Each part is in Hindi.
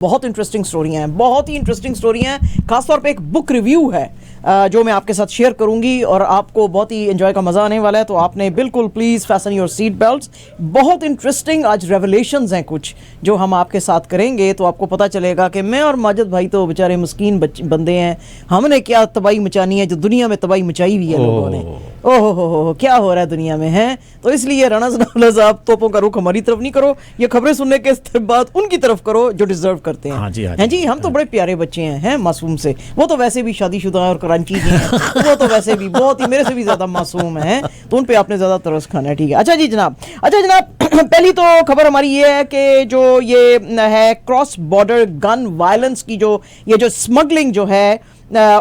बहुत इंटरेस्टिंग स्टोरियाँ हैं, बहुत ही इंटरेस्टिंग स्टोरियाँ हैं। खासतौर पे एक बुक रिव्यू है जो मैं आपके साथ शेयर करूंगी और आपको बहुत ही एंजॉय का मज़ा आने वाला है। तो आपने बिल्कुल please fashion your seat belts. बहुत इंटरेस्टिंग आज रेवलेशंस हैं कुछ जो हम आपके साथ करेंगे, तो आपको पता चलेगा कि मैं और माजिद भाई तो बेचारे मस्कीन बंदे हैं, हमने क्या तबाही मचानी है जो दुनिया में तबाही मचाई हुई है लोगों ने। ओहो हो क्या हो रहा है दुनिया में है। तो इसलिए राना जनाब साहब तोपों का रुख हमारी तरफ नहीं करो, ये खबरें सुनने के बाद उनकी तरफ करो जो डिजर्व करते हैं। हाँ जी, हाँ हैं जी, हम तो बड़े प्यारे बच्चे हैं मासूम से। वो तो वैसे भी शादीशुदा और कराची के हैं, वो तो वैसे भी बहुत ही मेरे से भी ज्यादा मासूम हैं, तो उन पे आपने ज्यादा तरस खाना है। ठीक है, अच्छा जी जनाब, अच्छा जनाब पहली तो खबर हमारी ये है कि जो ये है क्रॉस बॉर्डर गन वायलेंस की जो ये जो स्मगलिंग जो है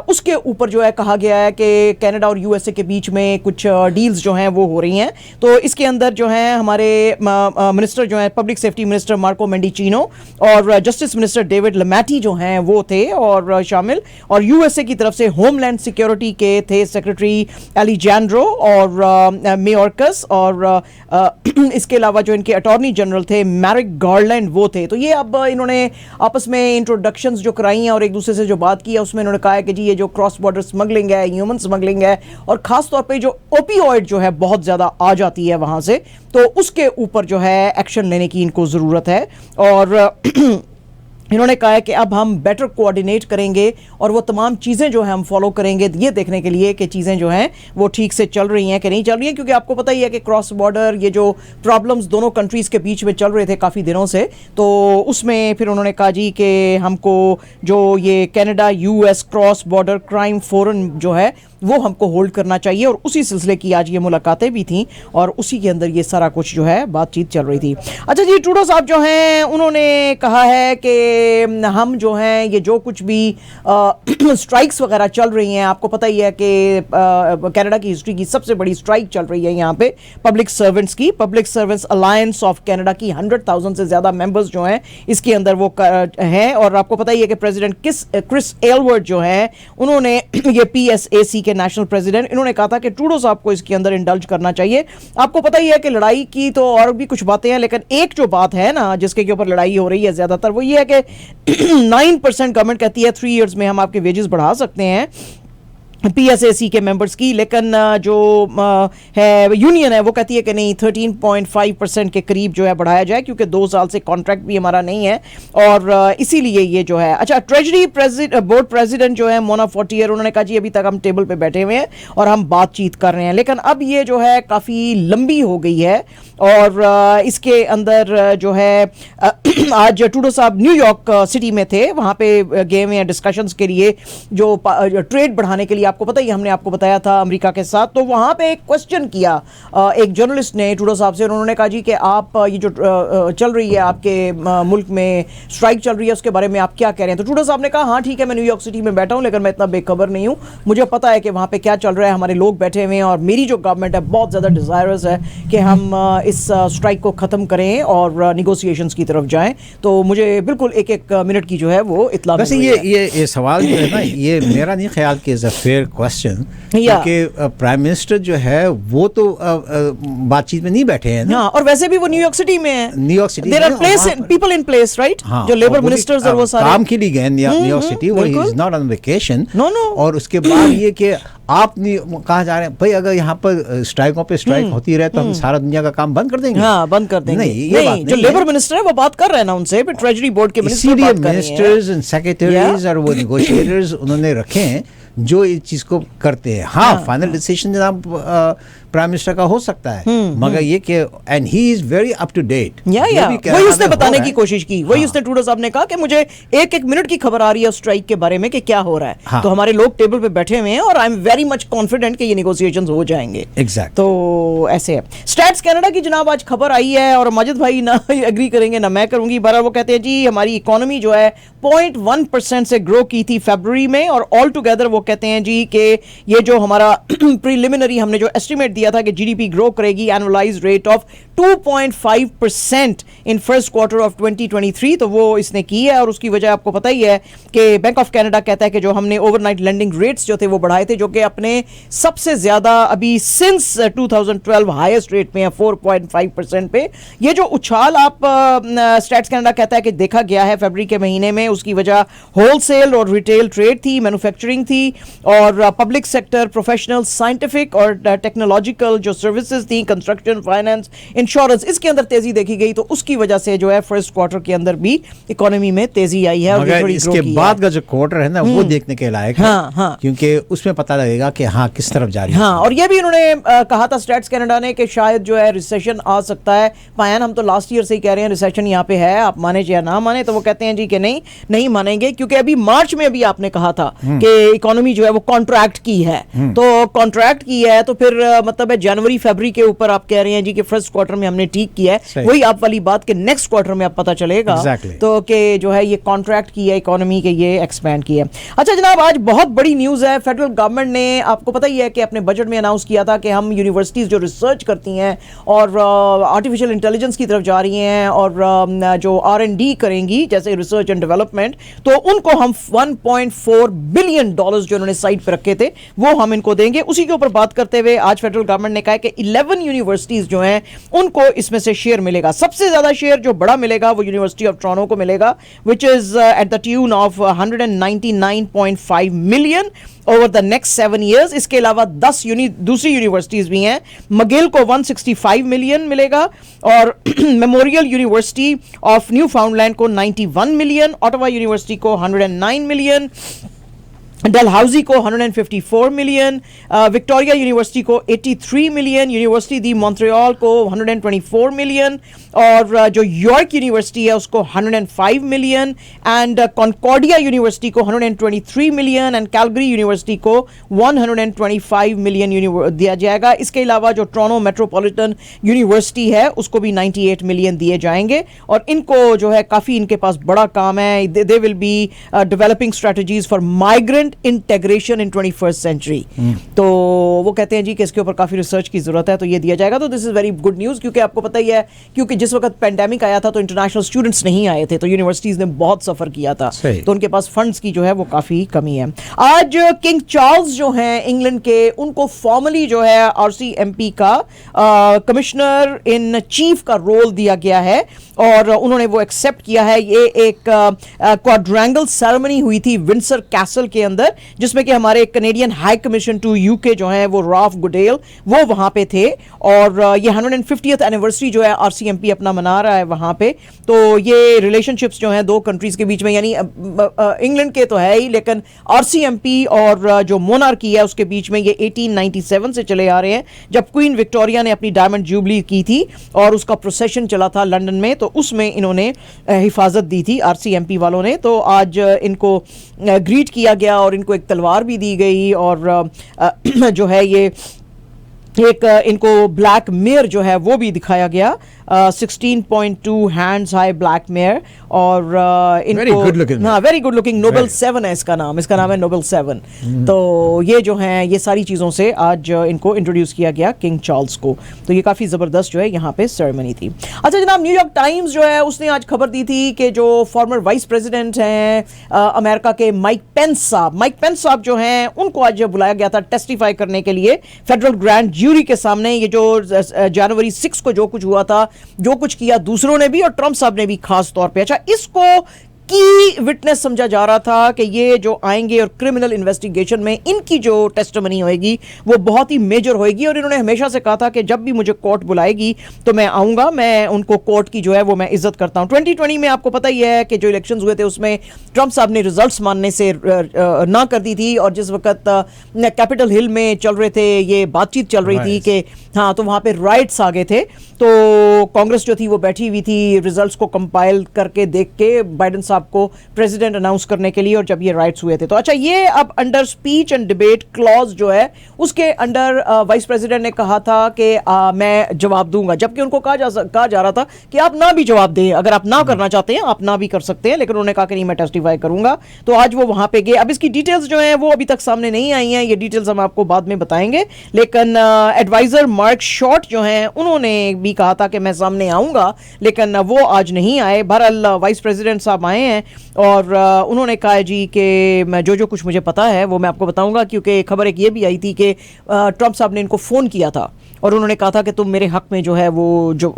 उसके ऊपर जो है कहा गया है कि कनाडा और यूएसए के बीच में कुछ डील्स जो हैं वो हो रही हैं। तो इसके अंदर जो हैं हमारे मिनिस्टर जो हैं पब्लिक सेफ्टी मिनिस्टर मार्को मेंडिचिनो और जस्टिस मिनिस्टर डेविड लमैटी जो हैं वो थे और शामिल, और यूएसए की तरफ से होमलैंड सिक्योरिटी के थे सेक्रेटरी एलिजेंड्रो और मेयोर्कस और इसके अलावा जो इनके अटॉर्नी जनरल थे मैरिक गार्लैंड वो थे। तो ये अब इन्होंने आपस में इंट्रोडक्शंस जो कराई हैं और एक दूसरे से जो बात की है उसमें इन्होंने कहा कि जी ये जो क्रॉस बॉर्डर स्मगलिंग है, ह्यूमन स्मगलिंग है, और खास तौर पे जो ओपियोइड जो है बहुत ज्यादा आ जाती है वहां से, तो उसके ऊपर जो है एक्शन लेने की इनको जरूरत है। और इन्होंने कहा है कि अब हम बेटर कोऑर्डिनेट करेंगे और वो तमाम चीज़ें जो है हम फॉलो करेंगे ये देखने के लिए कि चीज़ें जो हैं वो ठीक से चल रही हैं कि नहीं चल रही हैं, क्योंकि आपको पता ही है कि क्रॉस बॉर्डर ये जो प्रॉब्लम्स दोनों कंट्रीज़ के बीच में चल रहे थे काफ़ी दिनों से, तो उसमें फिर उन्होंने कहा जी कि हमको जो ये Canada US cross border crime forum जो है वो हमको होल्ड करना चाहिए, और उसी सिलसिले की आज ये मुलाकातें भी थीं और उसी के अंदर ये सारा कुछ जो है बातचीत चल रही थी। अच्छा जी, ट्रूडो साहब जो हैं उन्होंने कहा है कि हम जो हैं ये जो कुछ भी स्ट्राइक्स वगैरह चल रही हैं, आपको पता ही है कि कनाडा की हिस्ट्री की सबसे बड़ी स्ट्राइक चल रही है यहाँ पे पब्लिक सर्वेंट्स की। Public servants alliance of Canada की 100,000 से ज़्यादा मेंबर्स जो हैं इसके अंदर वो हैं, और आपको पता ही है कि प्रेसिडेंट क्रिस एलवर्ट जो है उन्होंने ये PSAC नेशनल प्रेसिडेंट, इन्होंने कहा था कि ट्रूडो साहब को इसके अंदर इंडल्ज करना चाहिए। आपको पता ही है कि लड़ाई की तो और भी कुछ बातें हैं, लेकिन एक जो बात है ना जिसके के ऊपर लड़ाई हो रही है ज्यादातर वो ये है कि 9% गवर्नमेंट कहती है 3 इयर्स में हम आपके वेजेस बढ़ा सकते हैं PSAC के मेंबर्स की, लेकिन जो है यूनियन है वो कहती है कि नहीं 13.5% के करीब जो है बढ़ाया जाए, क्योंकि 2 साल से कॉन्ट्रैक्ट भी हमारा नहीं है और इसीलिए ये जो है। अच्छा, ट्रेजरी बोर्ड प्रेसिडेंट जो है मोना फोर्टियर, उन्होंने कहा जी अभी तक हम टेबल पे बैठे हुए हैं और हम बातचीत कर रहे हैं, लेकिन अब ये जो है काफ़ी लंबी हो गई है और इसके अंदर जो है आज ट्रूडो साहब न्यूयॉर्क सिटी में थे, वहाँ पे गए हुए हैं डिस्कशंस के लिए जो ट्रेड बढ़ाने के लिए। आपको पता ही हमने आपको बताया था अमेरिका के साथ, तो वहाँ पे एक क्वेश्चन किया एक जर्नलिस्ट ने ट्रूडो साहब से, उन्होंने कहा जी कि आप ये जो चल रही है आपके मुल्क में स्ट्राइक चल रही है उसके बारे में आप क्या कह रहे हैं। तो ट्रूडो साहब ने कहा हाँ ठीक है, मैं न्यूयॉर्क सिटी में बैठा हूँ लेकिन मैं इतना बेखबर नहीं हूँ, मुझे पता है कि वहाँ पे क्या चल रहा है, हमारे लोग बैठे हुए हैं और मेरी जो गवर्नमेंट है बहुत ज़्यादा डिज़ायरस है कि हम इस स्ट्राइक को ख़त्म करें और निगोशिएशंस की तरफ जाएं। तो मुझे बिल्कुल एक मिनट की जो है वो इत्तला। वैसे ये सवाल जो है ना ये मेरा नहीं ख्याल कि इज़ अ फेयर क्वेश्चन, क्योंकि प्राइम मिनिस्टर जो है वो तो बातचीत में नहीं बैठे हैं ना, और वैसे भी वो न्यूयॉर्क सिटी में है, New York city there are people in place right, जो लेबर मिनिस्टर्स और वो सारे काम के लिए गए न्यूयॉर्क सिटी, वो is not on vacation. No और उसके बाद ये कि आप कहाँ जा रहे हैं भाई, अगर यहाँ पर स्ट्राइकों पे स्ट्राइक होती रहे तो हम सारा दुनिया का काम बंद कर देंगे। हाँ, बंद कर देंगे। नहीं, जो लेबर मिनिस्टर है वो बात कर रहे हैं ना उनसे, ट्रेजरी बोर्ड के मिनिस्टर्स एंड सेक्रेटरीज और वो नेगोशिएटर्स उन्होंने रखे हैं जो इस चीज को करते हैं। हाँ, फाइनल डिसीजन जनाब प्राइम मिनिस्टर का हो सकता है, मगर ये कि and he is very up to date. वही उसने बताने की कोशिश की, वही उसने ट्रूडो साहब ने कहा कि मुझे एक मिनट की खबर आ रही है स्ट्राइक के बारे में कि क्या हो रहा है। हाँ। तो हमारे लोग टेबल पे बैठे हुए हैं और I am very much confident कि ये नेगोशिएशंस हो जाएंगे। एग्जैक्ट। तो ऐसे है। स्टैट्स कनाडा की जनाब आज खबर आई है और माजिद भाई ना एग्री करेंगे ना मैं करूंगी, बहरहाल वो कहते हैं जी हमारी इकोनॉमी जो है 0.1% से ग्रो की थी फरवरी में, और ऑल टुगेदर वो कहते हैं जी कि ये जो हमारा प्रीलिमिनरी हमने जो एस्टिमेट दिया था कि जीडीपी ग्रो करेगी annualised rate of 2.5% in first quarter of 2023, तो वो इसने की है। और उसकी वजह आपको पता ही है कि बैंक ऑफ कनाडा कहता है कि जो हमने ओवरनाइट लेंडिंग रेट्स जो थे वो बढ़ाए थे, जो कि अपने सबसे ज्यादा अभी सिंस 2012 हाईएस्ट रेट में है 4.5% पे। ये जो उछाल आप स्टैट्स कनाडा कहता है कि देखा गया है फरवरी के महीने में, उसकी वजह होलसेल और रिटेल ट्रेड थी, मैन्युफैक्चरिंग थी, और पब्लिक सेक्टर, प्रोफेशनल, साइंटिफिक और टेक्नोलॉजिकल जो सर्विसेज थी, कंस्ट्रक्शन, फाइनेंस, इंश्योरेंस, इसके अंदर तेजी देखी गई। तो उसकी वजह से जो है फर्स्ट क्वार्टर के अंदर भी इकोनॉमी में तेजी आई है। और मगर इसके बाद का जो क्वार्टर है ना वो देखने के लायक है। हाँ। क्योंकि उसमें पता लगेगा कि हाँ किस तरफ जा रही है। हाँ, और ये भी उन्होंने कहा था स्टैट्स कनाडा ने कि शायद जो है रिसेशन आ सकता है। पायन, हम तो लास्ट ईयर से ही कह रहे हैं रिसेशन यहाँ पे है, आप माने या ना माने, तो वो कहते हैं जी कि नहीं मानेंगे, क्योंकि अभी मार्च में अभी आपने कहा था कि इकोनॉमी जो है वो कॉन्ट्रैक्ट की है। तो कॉन्ट्रैक्ट की है तो फिर मतलब है जनवरी फरवरी के ऊपर आप कह रहे हैं जी कि फर्स्ट क्वार्टर में हमने ठीक किया है। वही आप वाली बात कि नेक्स्ट क्वार्टर में आप पता चलेगा तो कि जो है ये कॉन्ट्रैक्ट की है इकोनॉमी के, ये एक्सपैंड की है। अच्छा जनाब, आज बहुत बड़ी न्यूज है। फेडरल गवर्नमेंट ने, आपको पता ही है कि अपने बजट में अनाउंस किया था कि हम यूनिवर्सिटीज जो रिसर्च करती हैं और आर्टिफिशियल इंटेलिजेंस की तरफ जा रही हैं और जो R&D करेंगी जैसे रिसर्च एंड डेवलपमेंट, तो उनको हम 1.4 बिलियन डॉलर्स जो उन्होंने साइड पे रखे थे वो हम इनको देंगे। उसी के ऊपर बात करते हुए आज फेडरल गवर्नमेंट ने कहा है कि 11 यूनिवर्सिटीज जो हैं उनको इसमें से शेयर मिलेगा। सबसे ज्यादा शेयर जो बड़ा मिलेगा वो यूनिवर्सिटी ऑफ टोरंटो को मिलेगा, which is at the tune of 199.5 million over the next 7 years। इसके अलावा 10 दूसरी यूनिवर्सिटीज भी हैं। मगिल को 165 मिलियन मिलेगा और मेमोरियल यूनिवर्सिटी ऑफ न्यू फाउंडलैंड को 91 मिलियन, ऑटवा यूनिवर्सिटी को 109 मिलियन, डलहाउजी को 154 मिलियन, विक्टोरिया यूनिवर्सिटी को 83 मिलियन, यूनिवर्सिटी दी मॉन्ट्रियल को 124 मिलियन, और जो यॉर्क यूनिवर्सिटी है उसको 105 मिलियन, एंड कॉन्कॉर्डिया यूनिवर्सिटी को 123 मिलियन, एंड कैलगरी यूनिवर्सिटी को 125 मिलियन दिया जाएगा। इसके अलावा जो टोरंटो मेट्रोपॉलिटन यूनिवर्सिटी है उसको भी 98 मिलियन दिए जाएंगे। और इनको जो है काफ़ी इनके पास बड़ा काम है। They will be developing strategies for migrant integration in 21st century. तो वो कहते हैं जी कि इसके ऊपर काफी रिसर्च की जरूरत है, तो ये दिया जाएगा। तो this is very good news, क्योंकि आपको पता ही है क्योंकि जिस वक्त पेंडेमिक आया था तो इंटरनेशनल स्टूडेंट्स नहीं आए थे, तो यूनिवर्सिटीज ने बहुत सफर किया था, तो उनके पास फंड्स की जो है वो काफी कमी है। आज किंग चार्ल्स जो हैं इंग्लैंड के, उनको फॉर्मली जो है RCMP का कमिश्नर इन चीफ का रोल दिया गया है और उन्होंने वो एक्सेप्ट किया है। ये एक क्वाड्रैंगल सेरेमनी हुई थी विंडसर कैसल के अंदर, जिसमें कि हमारे Canadian high commission to UK जो है वो राफ गुडेल वो वहां पे थे। और ये 150th एनिवर्सरी जो है RCMP अपना मना रहा है वहां पे। तो ये रिलेशनशिप्स जो हैं दो कंट्रीज के बीच में, यानी इंग्लैंड के तो है ही, लेकिन RCMP और जो मोनार्की है उसके बीच में ये 1897 से चले आ रहे हैं, जब क्वीन विक्टोरिया ने अपनी डायमंड जुबली की थी और उसका प्रोसेशन चला था लंदन में, तो उसमें इन्होंने हिफाजत दी थी RCMP वालों ने। तो आज इनको ग्रीट किया गया और इनको एक तलवार भी दी गई और जो है ये एक इनको ब्लैक मेयर जो है वो भी दिखाया गया, 16.2 हैंड्स हाई ब्लैक मेयर, और इनको वेरी गुड लुकिंग नोबल 7 है इसका नाम है नोबल 7। तो ये जो हैं ये सारी चीज़ों से आज इनको इंट्रोड्यूस किया गया किंग चार्ल्स को। तो ये काफ़ी ज़बरदस्त जो है यहाँ पे सेरेमनी थी। अच्छा जनाब, न्यूयॉर्क टाइम्स जो है उसने आज खबर दी थी कि जो फॉर्मर वाइस प्रेसिडेंट हैं अमेरिका के माइक पेंस साहब जो हैं उनको आज बुलाया गया था टेस्टिफाई करने के लिए फेडरल ग्रैंड ज्यूरी के सामने। ये जो जनवरी 6 को जो कुछ हुआ था, जो कुछ किया दूसरों ने भी और ट्रंप साहब ने भी खास तौर पे, अच्छा इसको की विटनेस समझा जा रहा था कि ये जो आएंगे और क्रिमिनल इन्वेस्टिगेशन में इनकी जो टेस्टिमनी होएगी वो बहुत ही मेजर होएगी। और इन्होंने हमेशा से कहा था कि जब भी मुझे कोर्ट बुलाएगी तो मैं आऊँगा, मैं उनको कोर्ट की जो है वो मैं इज्जत करता हूँ। 2020 में आपको पता ही है कि जो इलेक्शंस हुए थे उसमें ट्रंप साहब ने रिजल्ट्स मानने से ना कर दी थी, और जिस वक्त कैपिटल हिल में चल रहे थे, ये बातचीत चल रही थी कि हाँ, तो वहाँ पे राइट्स आ गए थे, तो कांग्रेस जो थी वो बैठी हुई थी रिजल्ट्स को कंपाइल करके देख के बाइडेन साहब आपको प्रेसिडेंट अनाउंस करने के लिए, और जब ये राइट्स हुए थे। तो अच्छा, ये अब under speech and debate clause जो है उसके अंडर वाइस प्रेसिडेंट ने कहा था कि मैं जवाब दूंगा, जबकि उनको कहा जा रहा था कि आप ना भी जवाब दें, अगर आप ना करना चाहते हैं आप ना भी कर सकते हैं, लेकिन उन्होंने कहा कि नहीं, मैं टेस्टिफाई करूंगा। तो आज वो वहां पे गए। अब इसकी डिटेल्स जो हैं वो अभी तक सामने नहीं आई हैं, ये डिटेल्स हम आपको बाद में बताएंगे, लेकिन एडवाइजर मार्क शॉर्ट जो हैं उन्होंने भी कहा था कि मैं सामने आऊंगा, लेकिन वो आज नहीं आए। बहरहाल वाइस प्रेसिडेंट साहब आए हैं और उन्होंने कहा है जी कि मैं जो कुछ मुझे पता है वो मैं आपको बताऊंगा, क्योंकि खबर एक ये भी आई थी कि ट्रंप साहब ने इनको फ़ोन किया था और उन्होंने कहा था कि तुम मेरे हक में जो है वो जो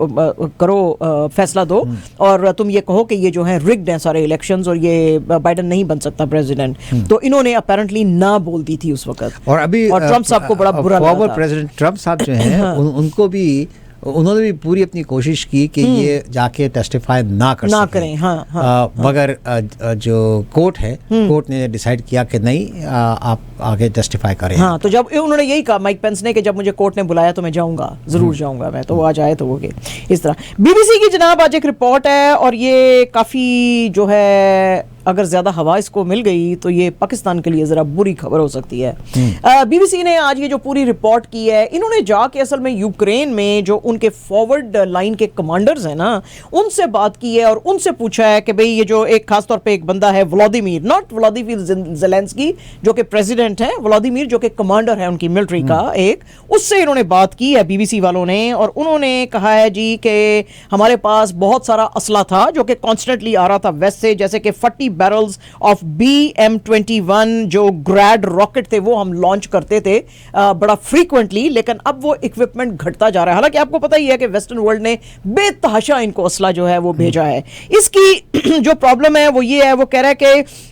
करो, फैसला दो, और तुम ये कहो कि ये जो है रिग्ड हैं सारे इलेक्शंस और ये बाइडन नहीं बन सकता प्रेसिडेंट। तो इन्होंने अपेरेंटली ना बोल दी थी उस वक्त, और अभी ट्रंप साहब को बड़ा बुरा लगा था। प्रेसिडेंट ट्रंप साहब जो हैं उनको भी उन्होंने भी पूरी अपनी कोशिश की कि ये जाके टेस्टिफाई ना करें। मगर जो कोर्ट है, कोर्ट ने डिसाइड किया कि नहीं, आप आगे टेस्टिफाई करें। हाँ, तो जब उन्होंने यही कहा माइक पेंस ने कि जब मुझे कोर्ट ने बुलाया तो मैं जाऊंगा, जरूर जाऊंगा मैं, तो वो आज आए तो वो गए। इस तरह बीबीसी की जनाब आज एक रिपोर्ट है, और ये काफ़ी जो है अगर ज़्यादा हवा इसको मिल गई तो ये पाकिस्तान के लिए ज़रा बुरी खबर हो सकती है। बीबीसी ने आज ये जो पूरी रिपोर्ट की है, इन्होंने जाके असल में यूक्रेन में जो उनके फॉरवर्ड लाइन के कमांडर्स हैं ना, उनसे बात की है और उनसे पूछा है कि भाई ये जो एक खास तौर पे एक बंदा है व्लादिमीर, नॉट व्लादिमीर ज़ेलेंस्की जो कि प्रेसिडेंट है, व्लादिमीर जो कि कमांडर है उनकी मिलिट्री का एक, उससे इन्होंने बात की है बीबीसी वालों ने, और उन्होंने कहा है जी कि हमारे पास बहुत सारा असला था जो कि कॉन्स्टेंटली आ रहा था वेस्ट से, जैसे कि 40 बैरल्स ऑफ BM-21 जो ग्रैड रॉकेट थे वो हम लॉन्च करते थे बड़ा फ्रीक्वेंटली, लेकिन अब वो इक्विपमेंट घटता जा रहा है। हालांकि आपको पता ही है कि वेस्टर्न वर्ल्ड ने बेतहाशा इनको असला जो है वो भेजा है। इसकी जो प्रॉब्लम है वो ये है, वो कह रहा है कि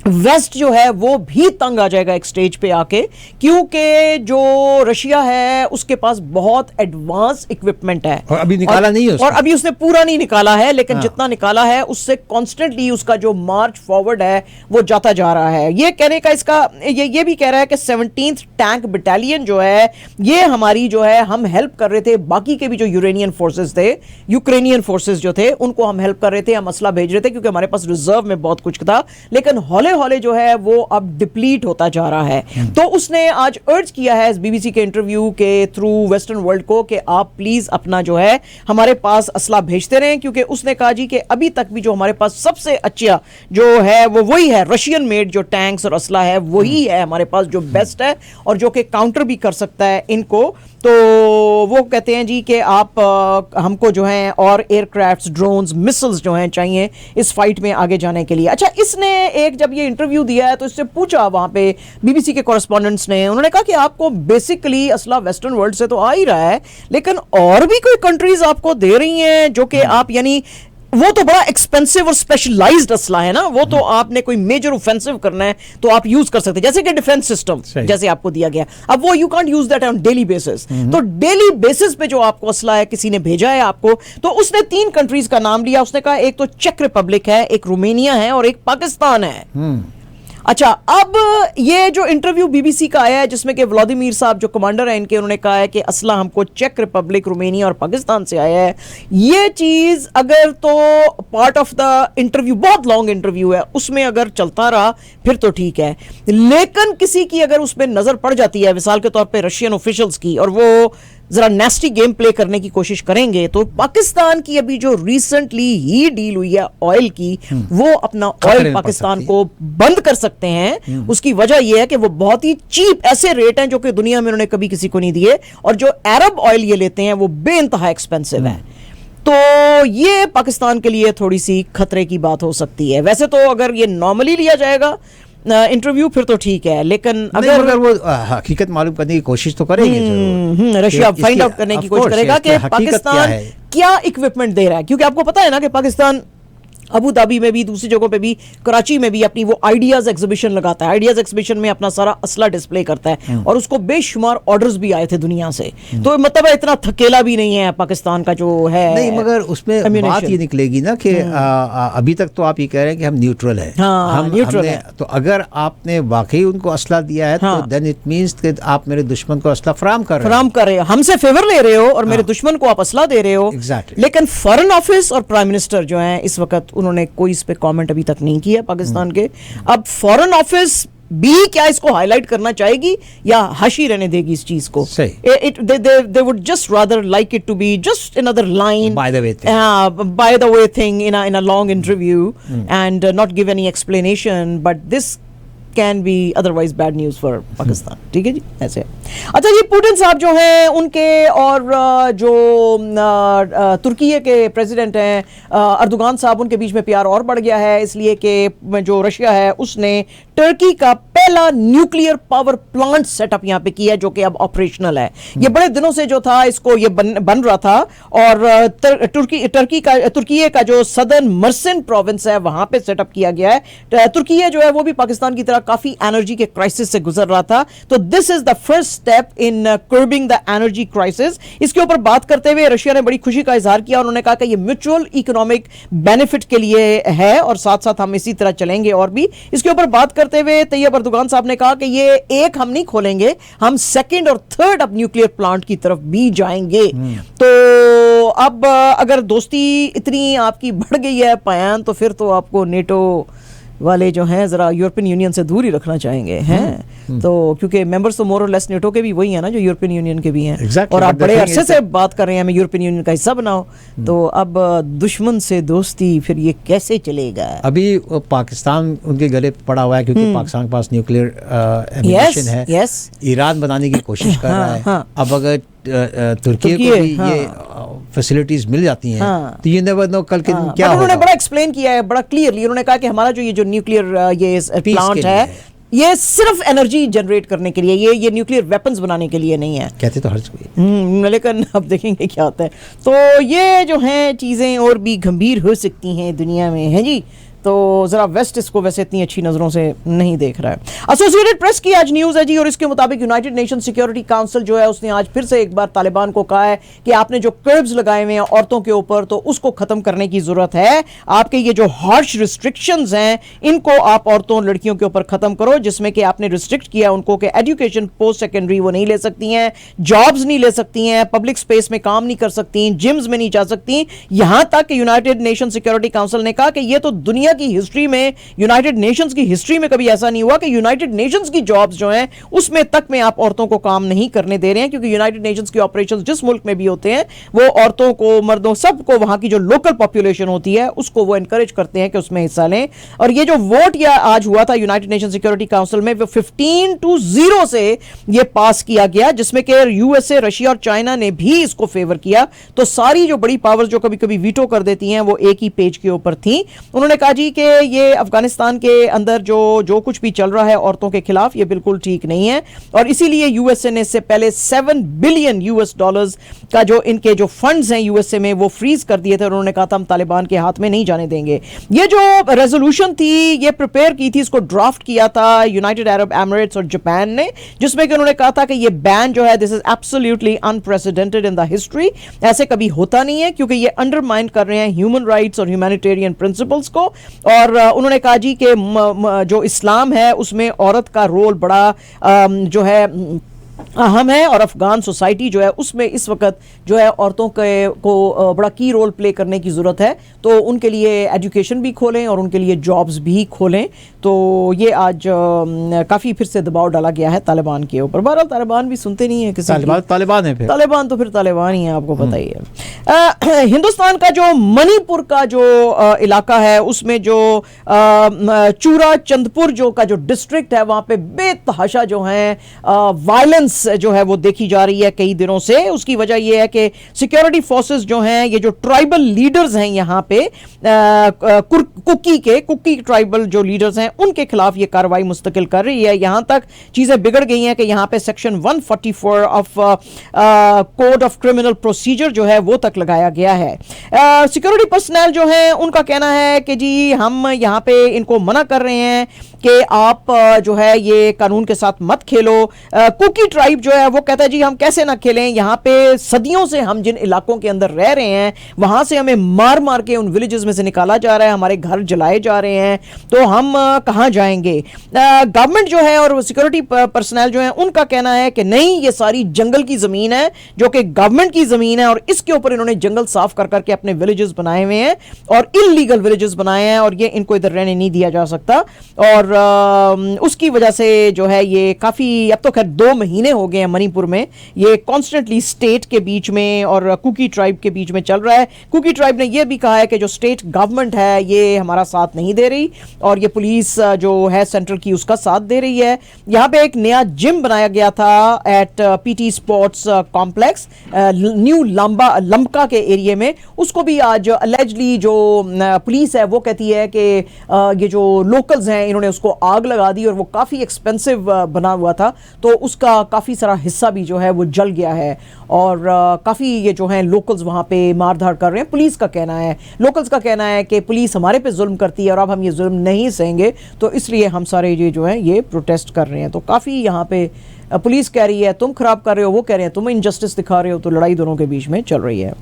वेस्ट जो है वो भी तंग आ जाएगा एक स्टेज पे आके, क्योंकि जो रशिया है उसके पास बहुत एडवांस इक्विपमेंट है और अभी निकाला नहीं है, और अभी उसने पूरा नहीं निकाला है, लेकिन जितना निकाला है उससे कॉन्स्टेंटली उसका जो मार्च फॉरवर्ड है वो जाता जा रहा है। ये कहने का इसका ये भी कह रहा है कि 17th टैंक बटालियन जो है ये हमारी जो है हम हेल्प कर रहे थे, बाकी के भी जो यूरेनियन फोर्सेस थे, यूक्रेनियन फोर्सेस जो थे उनको हम हेल्प कर रहे थे, हम असला भेज रहे थे क्योंकि हमारे पास रिजर्व में बहुत कुछ था, लेकिन हौले जो है वो अब डिप्लीट होता जा रहा है। तो उसने आज अर्ज किया है इस बीबीसी के इंटरव्यू के थ्रू वेस्टर्न वर्ल्ड को कि आप प्लीज अपना जो है हमारे पास असला भेजते रहें, क्योंकि उसने कहा जी कि अभी तक भी जो हमारे पास सबसे अच्छा जो है वो वही है, रशियन मेड जो टैंक्स और असला है वही है हमारे पास जो बेस्ट है और जो कि काउंटर भी कर सकता है इनको। तो वो कहते हैं जी कि आप हमको जो है और एयरक्राफ्ट्स, ड्रोन्स, मिसाइल्स जो हैं चाहिए इस फाइट में आगे जाने के लिए। अच्छा, इसने एक जब ये इंटरव्यू दिया है तो इससे पूछा वहां पे बीबीसी के कॉरेस्पॉन्डेंट्स ने, उन्होंने कहा कि आपको बेसिकली असला वेस्टर्न वर्ल्ड से तो आ ही रहा है, लेकिन और भी कोई कंट्रीज आपको दे रही हैं जो कि आप, यानी वो तो बड़ा एक्सपेंसिव और स्पेशलाइज्ड असला है ना, वो तो आपने कोई मेजर ऑफेंसिव करना है तो आप यूज कर सकते हैं, जैसे कि डिफेंस सिस्टम जैसे आपको दिया गया, अब वो you can't use that on daily basis. तो डेली बेसिस पे जो आपको असला है किसी ने भेजा है आपको, तो उसने 3 कंट्रीज का नाम लिया। उसने कहा एक तो चेक रिपब्लिक है, एक रोमेनिया है और एक पाकिस्तान है। अच्छा, अब ये जो इंटरव्यू बीबीसी का आया है जिसमें कि व्लादिमीर साहब जो कमांडर है इनके, उन्होंने कहा है कि असला हमको चेक रिपब्लिक, रोमेनिया और पाकिस्तान से आया है। ये चीज अगर तो पार्ट ऑफ द इंटरव्यू, बहुत लॉन्ग इंटरव्यू है, उसमें अगर चलता रहा फिर तो ठीक है, लेकिन किसी की अगर उसमें नजर पड़ जाती है, मिसाल के तौर पे रशियन ऑफिशियल्स की, और वो जरा नेस्टी गेम प्ले करने की कोशिश करेंगे, तो पाकिस्तान की अभी जो रिसेंटली ही डील हुई है ऑयल की, वो अपना ऑयल पाकिस्तान को बंद कर सकते हैं। उसकी वजह यह है कि वो बहुत ही चीप ऐसे रेट हैं जो कि दुनिया में उन्होंने कभी किसी को नहीं दिए, और जो अरब ऑयल ये लेते हैं वो बेइंतहा एक्सपेंसिव है। तो ये पाकिस्तान के लिए थोड़ी सी खतरे की बात हो सकती है। वैसे तो अगर ये नॉर्मली लिया जाएगा इंटरव्यू फिर तो ठीक है, लेकिन अगर वो हकीकत मालूम करने की कोशिश तो करेंगे, रशिया फाइंड आउट करने की कोशिश करेगा कि पाकिस्तान क्या इक्विपमेंट दे रहा है, क्योंकि आपको पता है ना कि पाकिस्तान अबू धाबी में भी, दूसरी जगहों पे भी, कराची में भी अपनी वो आइडियाज एग्जीबिशन लगाता है, आइडियाज एग्जीबिशन में अपना सारा असला डिस्प्ले करता है, और उसको बेशुमार ऑर्डर्स भी आए थे दुनिया से। तो मतलब इतना थकेला भी नहीं है पाकिस्तान का जो है। नहीं, मगर उसमें बात ये निकलेगी ना कि अभी तक तो आप ये कह रहे हैं कि हम न्यूट्रल है, हम न्यूट्रल है। तो अगर आपने वाकई उनको असला दिया है तो देन इट मींस कि आप मेरे दुश्मन को असला फराम कर रहे हो, हमसे फेवर ले रहे हो और मेरे दुश्मन को आप असला दे रहे हो। एग्जैक्टली। लेकिन फॉरेन ऑफिस और प्राइम मिनिस्टर जो है इस वक्त उन्होंने कोई इस पे कमेंट अभी तक नहीं किया पाकिस्तान के। अब फॉरेन ऑफिस भी क्या इसको हाईलाइट करना चाहेगी या हशी रहने देगी इस चीज को? They would just rather like it to be just another line by the way thing in a long interview and not give any explanation, but this can be otherwise bad news for Pakistan. ठीक है जी, ऐसे। अच्छा जी, पुतिन साहब जो हैं उनके और जो तुर्की के प्रेसिडेंट हैं अर्दोगान साहब, उनके बीच में प्यार और बढ़ गया है, इसलिए कि जो रशिया है उसने टर्की का पहला न्यूक्लियर पावर प्लांट सेटअप यहाँ पे किया है, जो कि अब ऑपरेशनल है। ये बड़े दिनों से जो था इसको ये बन रहा था, और तुर्की का जो सदर्न मर्सिन प्रोविंस है वहां पे सेटअप किया गया है। तुर्की जो है वो भी पाकिस्तान की तरह काफी एनर्जी के क्राइसिस से गुजर रहा था, तो this is the first step in curbing the energy crisis. इसके ऊपर बात करते हुए रशिया ने बड़ी खुशी का इजहार किया। उन्होंने कहा कि ये म्यूचुअल इकोनॉमिक बेनिफिट के लिए है और साथ साथ हम इसी तरह चलेंगे। और भी इसके ऊपर बात करते हुए तैयब अर्दोगान साहब ने कहा कि ये एक हम नहीं खोलेंगे, हम सेकंड और थर्ड अब न्यूक्लियर प्लांट की तरफ भी जाएंगे। तो अब अगर दोस्ती इतनी आपकी बढ़ गई है पायान, तो फिर तो आपको नेटो वाले जो हैं जरा यूरोपियन यूनियन से दूर ही रखना चाहेंगे, हैं तो, क्योंकि मेंबर्स तो मोर और लेस नेटो के भी वही है ना जो यूरोपियन यूनियन के भी हैं। exactly, और आप बड़े अरसे से बात कर रहे हैं हमें यूरोपियन यूनियन का हिस्सा बनाओ, तो अब दुश्मन से दोस्ती फिर ये कैसे चलेगा? अभी पाकिस्तान उनके गले पड़ा हुआ है, क्योंकि पाकिस्तान के पास न्यूक्लियर एमिशन है, ईरान बनाने की कोशिश कर रहा है। अब अगर तुर्की को भी ये फैसिलिटीज मिल जाती हैं, तो ये नेवर नो कल के दिन क्या होगा। उन्होंने बड़ा एक्सप्लेन किया है बड़ा क्लियरली। उन्होंने कहा कि हमारा जो ये जो न्यूक्लियर ये प्लांट है ये सिर्फ एनर्जी जनरेट करने के लिए, ये न्यूक्लियर वेपन्स बनाने के लिए नहीं है। कहते तो हर कोई, लेकिन अब देखेंगे क्या होता है। तो ये जो हैं चीज़ें और भी गंभीर हो सकती हैं दुनिया में, है जी। तो जरा वेस्ट इसको वैसे इतनी अच्छी नजरों से नहीं देख रहा है। एसोसिएटेड प्रेस की आज न्यूज है जी, और इसके मुताबिक यूनाइटेड नेशन सिक्योरिटी काउंसिल जो है उसने आज फिर से एक बार तालिबान को कहा है कि आपने जो कर्ब्स लगाए हुए हैं औरतों के ऊपर, तो उसको खत्म करने की जरूरत है। आपके ये जो हार्श रिस्ट्रिक्शंस हैं इनको आप औरतों लड़कियों के ऊपर खत्म करो, जिसमें कि आपने रिस्ट्रिक्ट किया उनको कि एजुकेशन पोस्ट सेकेंडरी वो नहीं ले सकती हैं, जॉब्स नहीं ले सकती हैं, पब्लिक स्पेस में काम नहीं कर सकती, जिम्स में नहीं जा सकती। यहां तक कि यूनाइटेड नेशन सिक्योरिटी काउंसिल ने कहा कि ये तो दुनिया की हिस्ट्री में, यूनाइटेड नेशंस की हिस्ट्री में कभी ऐसा नहीं हुआ कि यूनाइटेड नेशंस की जॉब्स जो हैं उसमें तक में आप औरतों को काम नहीं करने दे रहे हैं, क्योंकि यूनाइटेड नेशंस के ऑपरेशंस जिस मुल्क में भी होते हैं वो औरतों को, मर्दों, सबको, वहां की जो लोकल पॉपुलेशन होती है उसको वो एनकरेज करते हैं कि उसमें हिस्सा लें। और ये जो वोट या आज हुआ था यूनाइटेड नेशन सिक्योरिटी काउंसिल में, वो 15-0 से ये पास किया गया, जिसमें कि यूएसए, रशिया और चाइना ने भी इसको फेवर किया। तो सारी जो बड़ी पावर्स जो कभी कभी वीटो कर देती हैं वो एक ही पेज के ऊपर थी। उन्होंने कहा जी कि ये अफगानिस्तान के अंदर जो कुछ भी चल रहा है औरतों के खिलाफ, ये बिल्कुल ठीक नहीं है, और इसीलिए यूएसए ने इससे पहले $7 बिलियन का जो इनके जो फंड्स हैं यूएसए में वो फ्रीज कर दिए थे, और उन्होंने कहा था हम तालिबान के हाथ में नहीं जाने देंगे। ये जो रेजोल्यूशन थी ये प्रिपेयर की थी, इसको ड्राफ्ट किया था यूनाइटेड अरब एमिरेट्स और जापान ने, जिसमें कि उन्होंने कहा था कि ये बैन जो है this is absolutely unprecedented in the history, ऐसे कभी होता नहीं है, क्योंकि ये अंडरमाइन कर रहे हैं ह्यूमन राइट्स और ह्यूमैनिटेरियन प्रिंसिपल्स को। और उन्होंने कहा जी कि जो इस्लाम है उसमें औरत का रोल बड़ा जो है अहम है, और अफगान सोसाइटी जो है उसमें इस वक्त जो है औरतों को बड़ा की रोल प्ले करने की ज़रूरत है। तो उनके लिए एजुकेशन भी खोलें और उनके लिए जॉब्स भी खोलें। तो ये आज काफ़ी फिर से दबाव डाला गया है तालिबान के ऊपर। बहरहाल तालिबान भी सुनते नहीं है किसी तालिबान है, तालिबान तो फिर तालिबान ही है, आपको पता ही है। हिंदुस्तान का जो मणिपुर का जो इलाका है उसमें जो चूरा चंदपुर जो का जो डिस्ट्रिक्ट है वहाँ पे बेतहाशा जो है वायलेंस जो है वो देखी जा रही है कई दिनों से। उसकी वजह यह है कि सिक्योरिटी फोर्सेस जो हैं, ये जो ट्राइबल लीडर्स हैं यहाँ पे कुकी ट्राइबल जो लीडर्स हैं उनके खिलाफ ये कार्रवाई मुस्तकिल कर रही है। यहां तक चीजें बिगड़ गई हैं कि यहाँ पे section 144 of code of criminal procedure जो है वो तक लगाया गया है। सिक्योरिटी पर्सनल जो है उनका कहना है कि जी हम यहाँ पे इनको मना कर रहे हैं कि आप जो है ये कानून के साथ मत खेलो। कुकी ट्राइब जो है वो कहता है जी हम कैसे ना खेलें, यहाँ पे सदियों से हम जिन इलाकों के अंदर रह रहे हैं वहां से हमें मार मार के उन विलेजेस में से निकाला जा रहा है, हमारे घर जलाए जा रहे हैं, तो हम कहां जाएंगे। गवर्नमेंट जो है और सिक्योरिटी पर्सनल जो है उनका कहना है कि नहीं, ये सारी जंगल की जमीन है जो कि गवर्नमेंट की जमीन है और इसके ऊपर इन्होंने जंगल साफ कर करके अपने विलेजेस बनाए हुए हैं और इलीगल विलेजेस बनाए हैं और ये इनको इधर रहने नहीं दिया जा सकता। और उसकी वजह से जो है ये काफी, अब तो खैर 2 महीने हो गए हैं मणिपुर में ये कॉन्स्टेंटली स्टेट के बीच में और कुकी ट्राइब के बीच में चल रहा है। कुकी ट्राइब ने यह भी कहा है कि जो स्टेट गवर्नमेंट है ये हमारा साथ नहीं दे रही और ये पुलिस जो है सेंट्रल की उसका साथ दे रही है। यहाँ पे एक नया जिम बनाया गया था at PT sports complex new Lamka के एरिया में, उसको भी आज अलेजली जो पुलिस है वो कहती है कि ये जो लोकल्स हैं इन्होंने उसको आग लगा दी और वो काफ़ी एक्सपेंसिव बना हुआ था, तो उसका काफ़ी सारा हिस्सा भी जो है वो जल गया है और काफ़ी ये जो है लोकल्स वहाँ पे मारधाड़ कर रहे हैं। पुलिस का कहना है, लोकल्स का कहना है कि पुलिस हमारे पे जुल्म करती है और अब हम ये जुल्म नहीं सहेंगे, तो इसलिए हम सारे ये जो है ये प्रोटेस्ट कर रहे हैं। तो काफ़ी यहाँ पे पुलिस कह रही है तुम खराब कर रहे हो, वो कह रहे हैं तुम इनजस्टिस दिखा रहे हो, तो लड़ाई दोनों के बीच में चल रही है।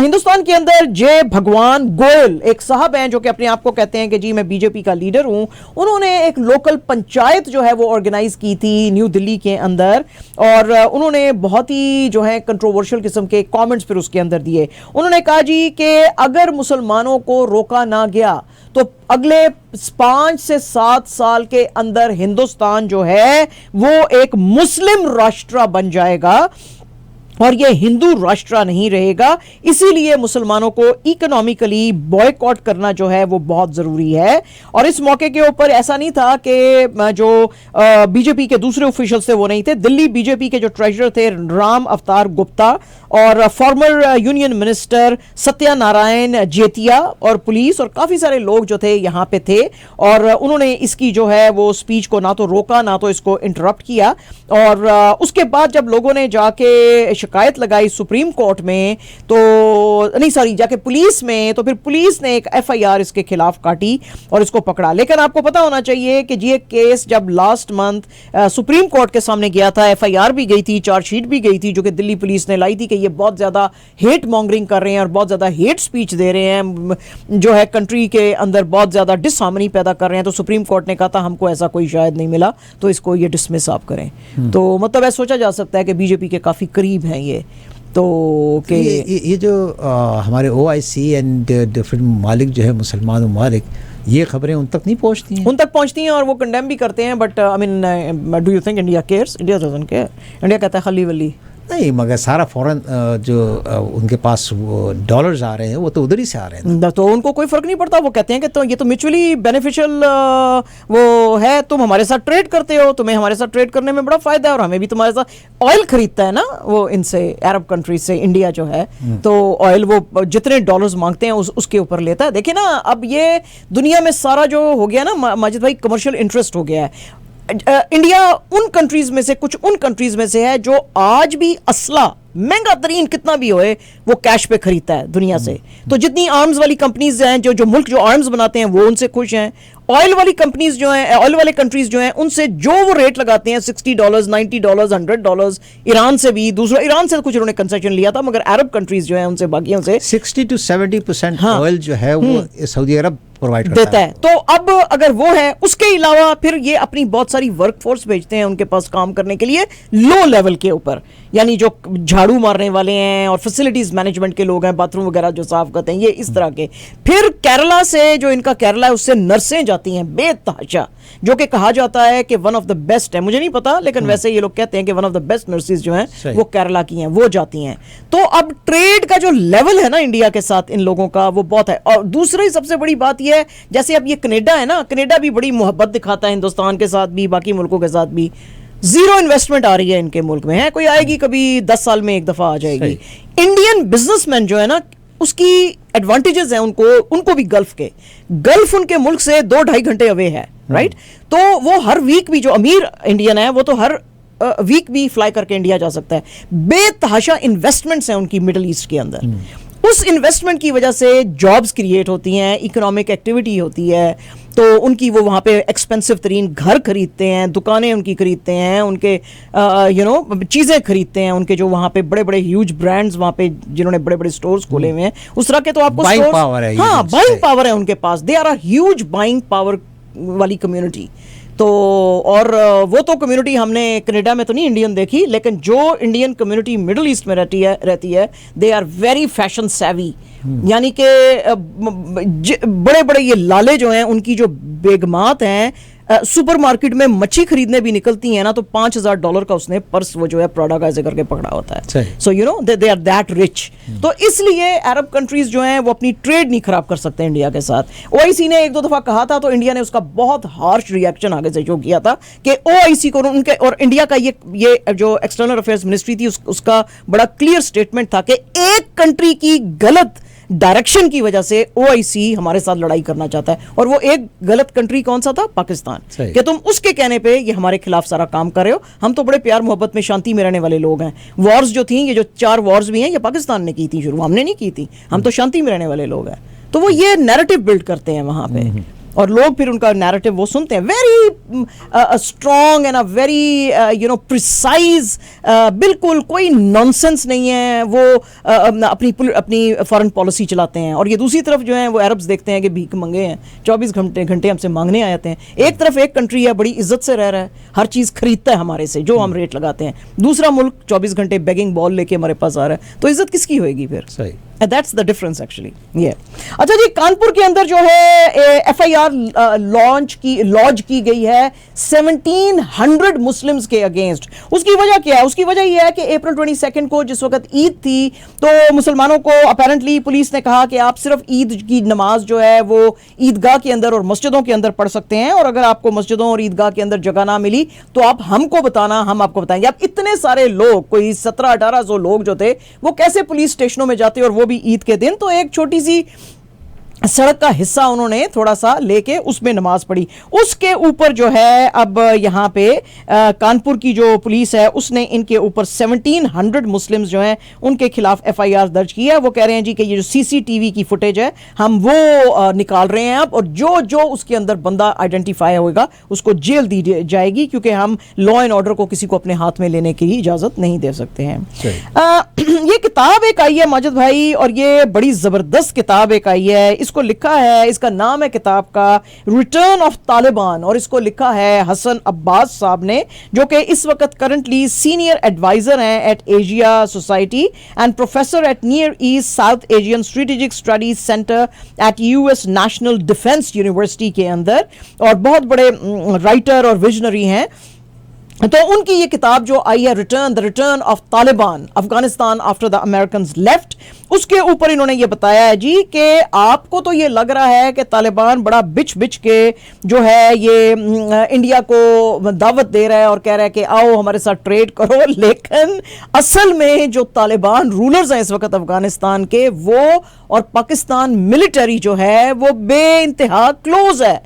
हिंदुस्तान के अंदर जय भगवान गोयल एक साहब हैं जो कि अपने आप को कहते हैं कि जी मैं बीजेपी का लीडर हूं। उन्होंने एक लोकल पंचायत जो है वो ऑर्गेनाइज की थी न्यू दिल्ली के अंदर और उन्होंने बहुत ही जो है कंट्रोवर्शियल किस्म के कमेंट्स फिर उसके अंदर दिए। उन्होंने कहा जी कि अगर मुसलमानों को रोका ना गया तो अगले 5 से 7 साल के अंदर हिंदुस्तान जो है वो एक मुस्लिम राष्ट्र बन जाएगा और ये हिंदू राष्ट्र नहीं रहेगा, इसीलिए मुसलमानों को इकोनॉमिकली बॉयकॉट करना जो है वो बहुत जरूरी है। और इस मौके के ऊपर ऐसा नहीं था कि जो बीजेपी के दूसरे ऑफिशियल्स थे वो नहीं थे, दिल्ली बीजेपी के जो ट्रेजरर थे राम अवतार गुप्ता और फॉर्मर यूनियन मिनिस्टर सत्यनारायण जेतिया और पुलिस और काफी सारे लोग जो थे यहाँ पे थे और उन्होंने इसकी जो है वो स्पीच को ना तो रोका ना तो इसको इंटरप्ट किया। और उसके बाद जब लोगों ने जाके शिकायत लगाई सुप्रीम कोर्ट में, तो नहीं सॉरी जाके पुलिस में, तो फिर पुलिस ने एक एफआईआर इसके खिलाफ काटी और इसको पकड़ा। लेकिन आपको पता होना चाहिए कि ये केस जब लास्ट मंथ सुप्रीम कोर्ट के सामने गया था, एफआईआर भी गई थी, चार्जशीट भी गई थी जो कि दिल्ली पुलिस ने लाई थी कि ये बहुत ज्यादा हेट मॉन्गरिंग कर रहे हैं और बहुत ज्यादा हेट स्पीच दे रहे हैं, जो है कंट्री के अंदर बहुत ज्यादा डिसहार्मनी पैदा कर रहे हैं। तो सुप्रीम कोर्ट ने कहा था हमको ऐसा कोई शायद नहीं मिला, तो इसको ये डिसमिस आप करें। तो मतलब ऐसा सोचा जा सकता है कि बीजेपी के काफी करीब हैं ये। तो कि ये जो हमारे OIC एंड डिफरेंट ममालिक जो है मुसलमान ममालिक, ये खबरें उन तक नहीं पहुंचती हैं? उन तक पहुंचती हैं और वो कंडेम भी करते हैं, but I mean do you think India cares? India doesn't care. India कहता है खली वली नहीं, मगर सारा फॉरेन जो उनके पास वो डॉलर्स आ रहे हैं वो तो उधर ही से आ रहे हैं, तो उनको कोई फर्क नहीं पड़ता। वो कहते हैं कि तो ये तो म्यूचुअली बेनिफिशियल वो है, तुम हमारे साथ ट्रेड करते हो, तुम्हें हमारे साथ ट्रेड करने में बड़ा फायदा है और हमें भी तुम्हारे साथ ऑयल खरीदता है ना वो इनसे, अरब कंट्रीज से इंडिया जो है, तो ऑयल वो जितने डॉलर्स मांगते हैं उसके ऊपर लेता है। देखिए ना अब ये दुनिया में सारा जो हो गया ना माजिद भाई, कमर्शियल इंटरेस्ट हो गया है। इंडिया उन कंट्रीज में से, कुछ उन कंट्रीज में से है जो आज भी असला महंगा तरीन कितना भी होए वो कैश पे खरीदता है दुनिया से। तो जितनी आर्म्स वाली कंपनीज हैं, जो मुल्क जो आर्म्स बनाते हैं वो उनसे खुश हैं। ऑयल वाली कंपनीज जो हैं, ऑयल वाले कंट्रीज जो हैं, उनसे जो वो रेट लगाते हैं $60, $90, $100, ईरान से भी, दूसरा ईरान से कुछ उन्होंने कंसेशन लिया था, मगर अरब कंट्रीज जो हैं उनसे, बाकियों से 60 to 70% ऑयल जो है वो सऊदी अरब प्रोवाइड देता है। तो अब अगर वो है, उसके अलावा फिर ये अपनी बहुत सारी वर्कफोर्स भेजते हैं उनके पास काम करने के लिए लो लेवल के ऊपर, यानी जो झाड़ू मारने वाले हैं और फैसिलिटीज मैनेजमेंट के लोग हैं, बाथरूम वगैरह जो साफ करते हैं, ये इस तरह के। फिर केरला से, जो इनका केरला है, उससे नर्सें जाती हैं बेतहाशा, जो कि कहा जाता है कि वन ऑफ द बेस्ट है, मुझे नहीं पता लेकिन वैसे ये लोग कहते हैं कि one of the best nurses जो हैं वो केरला की हैं, वो जाती हैं। तो अब ट्रेड का जो लेवल है ना इंडिया के साथ इन लोगों का, वो बहुत है। और दूसरी सबसे बड़ी बात ये है, जैसे अब ये कनाडा है ना, कनाडा भी बड़ी मोहब्बत दिखाता है हिंदुस्तान के साथ भी, बाकी मुल्कों के साथ भी। जीरो इन्वेस्टमेंट आ रही है इनके मुल्क में, है कोई आएगी कभी 10 साल में एक दफा आ जाएगी। इंडियन बिजनेसमैन जो है ना, उसकी एडवांटेजेस हैं उनको भी गल्फ उनके मुल्क से 2-2.5 घंटे अवे है, राइट। तो वो हर वीक भी, जो अमीर इंडियन है वो तो हर वीक भी फ्लाई करके इंडिया जा सकता है। बेतहाशा इन्वेस्टमेंट्स हैं उनकी मिडिल ईस्ट के अंदर। उस इन्वेस्टमेंट की वजह से जॉब्स क्रिएट होती हैं, इकोनॉमिक एक्टिविटी होती है। तो उनकी वो वहाँ पे एक्सपेंसिव तरीन घर खरीदते हैं, दुकानें उनकी खरीदते हैं, उनके चीज़ें खरीदते हैं, उनके जो वहाँ पे बड़े बड़े ह्यूज ब्रांड्स वहाँ पे जिन्होंने बड़े बड़े स्टोर्स खोले हुए हैं उस तरह के, तो आपको बाइंग पावर है, हाँ बाइंग पावर है उनके पास, they are a huge buying power वाली कम्युनिटी। तो और वो तो कम्युनिटी हमने कनाडा में तो नहीं इंडियन देखी, लेकिन जो इंडियन कम्युनिटी मिडिल ईस्ट में रहती है दे आर वेरी फैशन सेवी, यानी कि बड़े बड़े ये लाले जो हैं उनकी जो बेगमात हैं सुपरमार्केट में मच्छी खरीदने भी निकलती हैं ना तो $5,000 का उसने पर्स वो जो है प्रोडा का ऐसे करके पकड़ा होता है। So you know they are that rich. तो इसलिए अरब कंट्रीज जो हैं वो अपनी ट्रेड नहीं खराब कर सकते इंडिया के साथ। ओआईसी ने एक दो दफा कहा था तो इंडिया ने उसका बहुत हार्श रिएक्शन आगे से जो किया था कि ओआईसी को उनके और इंडिया का ये जो एक्सटर्नल अफेयर्स मिनिस्ट्री थी उसका बड़ा क्लियर स्टेटमेंट था कि एक कंट्री की गलत डायरेक्शन की वजह से ओआईसी हमारे साथ लड़ाई करना चाहता है, और वो एक गलत कंट्री कौन सा था? पाकिस्तान। कि तुम उसके कहने पे ये हमारे खिलाफ सारा काम कर रहे हो। हम तो बड़े प्यार मोहब्बत में शांति में रहने वाले लोग हैं। वॉर्स जो थी, ये जो 4 वॉर्स भी हैं, ये पाकिस्तान ने की थी शुरू, हमने नहीं की थी। हम तो शांति में रहने वाले लोग हैं। तो वो ये नैरेटिव बिल्ड करते हैं वहां पे, और लोग फिर उनका नैरेटिव वो सुनते हैं, very strong and a very precise, बिल्कुल कोई नॉनसेंस नहीं है। वो अपनी फॉरेन पॉलिसी चलाते हैं, और ये दूसरी तरफ जो है वो अरब्स देखते हैं कि भीख मंगे हैं, 24 घंटे हमसे मांगने आ जाते हैं। एक तरफ एक कंट्री है बड़ी इज्जत से रह रहा है, हर चीज़ खरीदता है हमारे से जो हम रेट लगाते हैं, दूसरा मुल्क 24 घंटे बेगिंग बॉल लेके हमारे पास आ रहा है, तो इज्जत किसकी होगी फिर? सही, दैट्स द डिफरेंस एक्चुअली। ये अच्छा जी, कानपुर के अंदर जो है एफआईआर लॉन्च की गई है 1700 मुस्लिम्स के अगेंस्ट। उसकी वजह क्या है? उसकी वजह यह है कि अप्रैल 22 को जिस वक्त ईद थी तो मुसलमानों को अपेरेंटली पुलिस ने कहा कि आप सिर्फ ईद की नमाज जो है वो ईदगाह के अंदर और मस्जिदों के अंदर पढ़ सकते हैं, और अगर आपको मस्जिदों और ईदगाह के अंदर जगह ना मिली तो आप हमको बताना, हम आपको बताएंगे। अब इतने सारे लोग, कोई 1700-1800 लोग जो थे, वो कैसे पुलिस स्टेशनों में जाते और वो भी ईद के दिन? तो एक छोटी सी सड़क का हिस्सा उन्होंने थोड़ा सा लेके उसमें नमाज पढ़ी। उसके ऊपर जो है अब यहाँ पे कानपुर की जो पुलिस है उसने इनके ऊपर 1700 मुस्लिम्स जो हैं उनके खिलाफ एफआईआर दर्ज की है। वो कह रहे हैं जी कि ये जो सीसीटीवी की फुटेज है हम वो निकाल रहे हैं अब, और जो जो उसके अंदर बंदा आइडेंटिफाई होगा उसको जेल दी जाएगी, क्योंकि हम लॉ एंड ऑर्डर को किसी को अपने हाथ में लेने की इजाजत नहीं दे सकते हैं। ये किताब एक आई है माजिद भाई, और ये बड़ी जबरदस्त किताब एक आई है। इसको लिखा है, इसका नाम है किताब का रिटर्न ऑफ तालिबान, और इसको लिखा है हसन अब्बास साहब ने, जो कि इस वक्त करंटली सीनियर एडवाइजर हैं at Asia Society and professor at Near East South Asian strategic studies centre at US National Defence University के अंदर, और बहुत बड़े राइटर और विजनरी हैं। तो उनकी ये किताब जो आई है the return of Taliban Afghanistan after the Americans left, उसके ऊपर इन्होंने ये बताया है जी कि आपको तो ये लग रहा है कि तालिबान बड़ा बिच के जो है ये इंडिया को दावत दे रहा है और कह रहा है कि आओ हमारे साथ ट्रेड करो, लेकिन असल में जो तालिबान रूलर्स हैं इस वक्त अफगानिस्तान के, वो और पाकिस्तान मिलिट्री जो है वो बेइंतहा क्लोज है।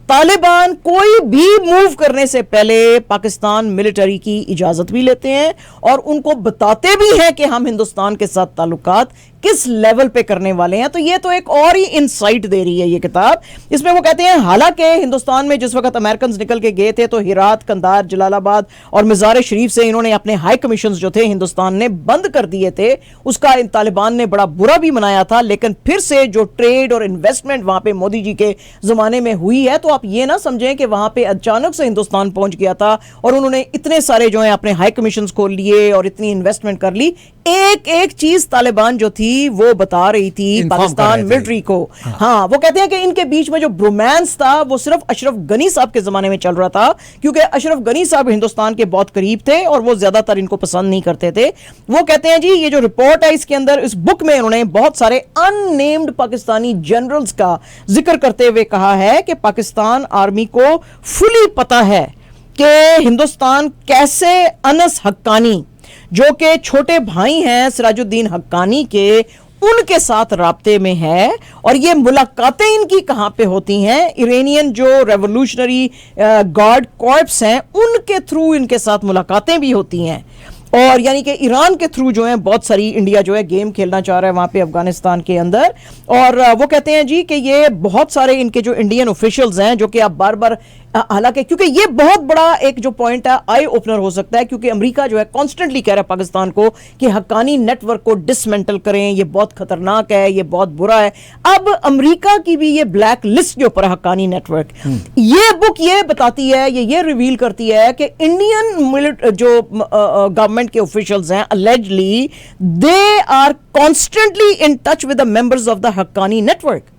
तालिबान कोई भी मूव करने से पहले पाकिस्तान मिलिट्री की इजाजत भी लेते हैं और उनको बताते भी हैं कि हम हिंदुस्तान के साथ ताल्लुकात किस लेवल पे करने वाले हैं। तो ये तो एक और ही इनसाइट दे रही है ये किताब। इसमें वो कहते हैं हालांकि हिंदुस्तान में जिस वक्त अमेरिकन निकल के गए थे तो हिरात, कंधार, जलालाबाद और मज़ार शरीफ से इन्होंने अपने हाई कमीशन जो थे हिंदुस्तान ने बंद कर दिए थे। उसका इन तालिबान ने बड़ा बुरा भी मनाया था, लेकिन फिर से जो ट्रेड और इन्वेस्टमेंट वहां पे मोदी जी के जमाने में हुई है, तो आप ये ना समझें कि वहां पे अचानक से हिंदुस्तान पहुंच गया था और उन्होंने इतने सारे जो है अपने हाई कमीशन खोल लिए और इतनी इन्वेस्टमेंट कर ली। एक एक चीज तालिबान जो थी वो बता रही थी पाकिस्तान मिलिट्री को। हाँ, वो कहते हैं कि इनके बीच में जो ब्रोमांस था वो सिर्फ अशरफ गनी साहब के जमाने में चल रहा था, क्योंकि अशरफ गनी साहब हिंदुस्तान के बहुत करीब थे और वो ज्यादातर इनको पसंद नहीं करते थे। वो कहते हैं जी ये जो रिपोर्ट है इसके अंदर, इस बुक में उन्होंने बहुत सारे अननेम्ड पाकिस्तानी जनरल्स का जिक्र करते हुए कहा है कि पाकिस्तान आर्मी को फुली पता है कि हिंदुस्तान कैसे अनस हक्कानी जो कि छोटे भाई हैं सिराजुद्दीन हक्कानी के, उनके साथ राब्ते में है। और ये मुलाकातें इनकी कहां पे होती हैं? इरानियन जो रेवोल्यूशनरी गार्ड कॉर्प्स हैं उनके थ्रू इनके साथ मुलाकातें भी होती हैं। और यानी कि ईरान के थ्रू जो है बहुत सारी इंडिया जो है गेम खेलना चाह रहा है वहां पे अफगानिस्तान के अंदर। और वो कहते हैं जी कि ये बहुत सारे इनके जो इंडियन ऑफिशियल्स हैं जो कि आप बार बार, हालांकि क्योंकि ये बहुत बड़ा एक जो पॉइंट है आई ओपनर हो सकता है, क्योंकि अमेरिका जो है कॉन्स्टेंटली कह रहा है पाकिस्तान को कि हक्कानी नेटवर्क को डिसमेंटल करें, ये बहुत खतरनाक है, ये बहुत बुरा है। अब अमेरिका की भी ये ब्लैक लिस्ट के ऊपर हक्कानी नेटवर्क, ये बुक ये बताती है, ये रिवील करती है कि इंडियन जो गवर्नमेंट के ऑफिशियल्स हैं allegedly they are constantly in touch with the members of the Haqqani network.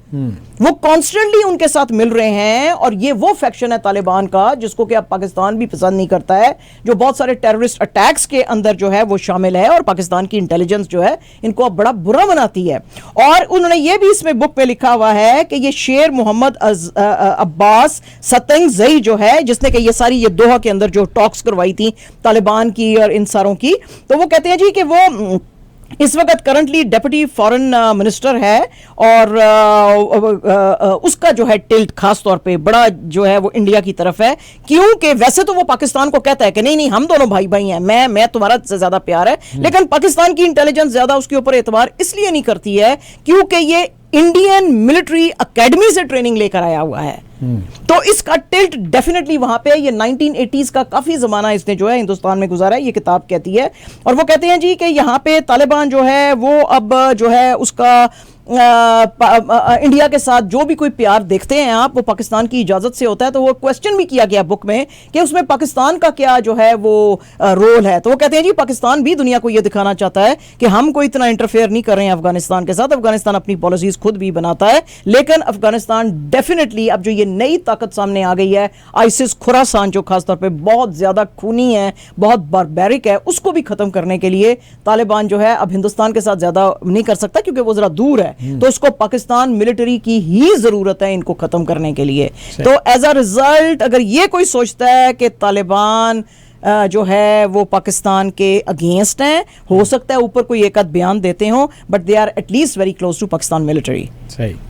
वो कॉन्स्टेंटली उनके साथ मिल रहे हैं और ये वो फैक्शन है तालिबान का जिसको कि अब पाकिस्तान भी पसंद नहीं करता है, जो बहुत सारे टेररिस्ट अटैक्स के अंदर जो है वो शामिल है और पाकिस्तान की इंटेलिजेंस जो है इनको अब बड़ा बुरा बनाती है। और उन्होंने ये भी इसमें बुक में लिखा हुआ है कि ये शेर मोहम्मद अब्बास सतंगज़ई जो है, जिसने कि ये सारी ये दोहा के अंदर जो टॉक्स करवाई थी तालिबान की और इन सारों की, तो वो कहते हैं जी कि वो इस वक्त करंटली डेप्यूटी फॉरेन मिनिस्टर है और उसका जो है टिल्ट खास तौर पे बड़ा जो है वो इंडिया की तरफ है, क्योंकि वैसे तो वो पाकिस्तान को कहता है कि नहीं नहीं हम दोनों भाई भाई हैं, मैं तुम्हारा से ज्यादा प्यार है, लेकिन पाकिस्तान की इंटेलिजेंस ज्यादा उसके ऊपर एतबार इसलिए नहीं करती है क्योंकि ये इंडियन मिलिट्री एकेडमी से ट्रेनिंग लेकर आया हुआ है। तो इसका टिल्ट डेफिनेटली वहां पे, ये 1980s का काफी जमाना इसने जो है हिंदुस्तान में गुजारा है, ये किताब कहती है। और वो कहते हैं जी कि यहां पे तालिबान जो है वो अब जो है उसका इंडिया के साथ जो भी कोई प्यार देखते हैं आप, वो पाकिस्तान की इजाजत से होता है। तो वो क्वेश्चन भी किया गया बुक में कि उसमें पाकिस्तान का क्या जो है वो रोल है। तो वो कहते हैं जी पाकिस्तान भी दुनिया को ये दिखाना चाहता है कि हम कोई इतना इंटरफेयर नहीं कर रहे हैं अफगानिस्तान के साथ, अफगानिस्तान अपनी पॉलिसीज खुद भी बनाता है, लेकिन अफगानिस्तान डेफिनेटली अब जो ये नई ताकत सामने आ गई है, आइसिस खुरासान जो खासतौर पर बहुत ज्यादा खूनी है, बहुत बारबैरिक है, उसको भी खत्म करने के लिए तालिबान जो है अब हिंदुस्तान के साथ ज्यादा नहीं कर सकता क्योंकि वो जरा दूर है। तो उसको पाकिस्तान मिलिट्री की ही जरूरत है इनको खत्म करने के लिए। तो एज अ रिजल्ट अगर ये कोई सोचता है कि तालिबान जो है वो पाकिस्तान के अगेंस्ट हैं, हो सकता है ऊपर कोई एक आध बयान देते हो, but they are at least very close to Pakistan military.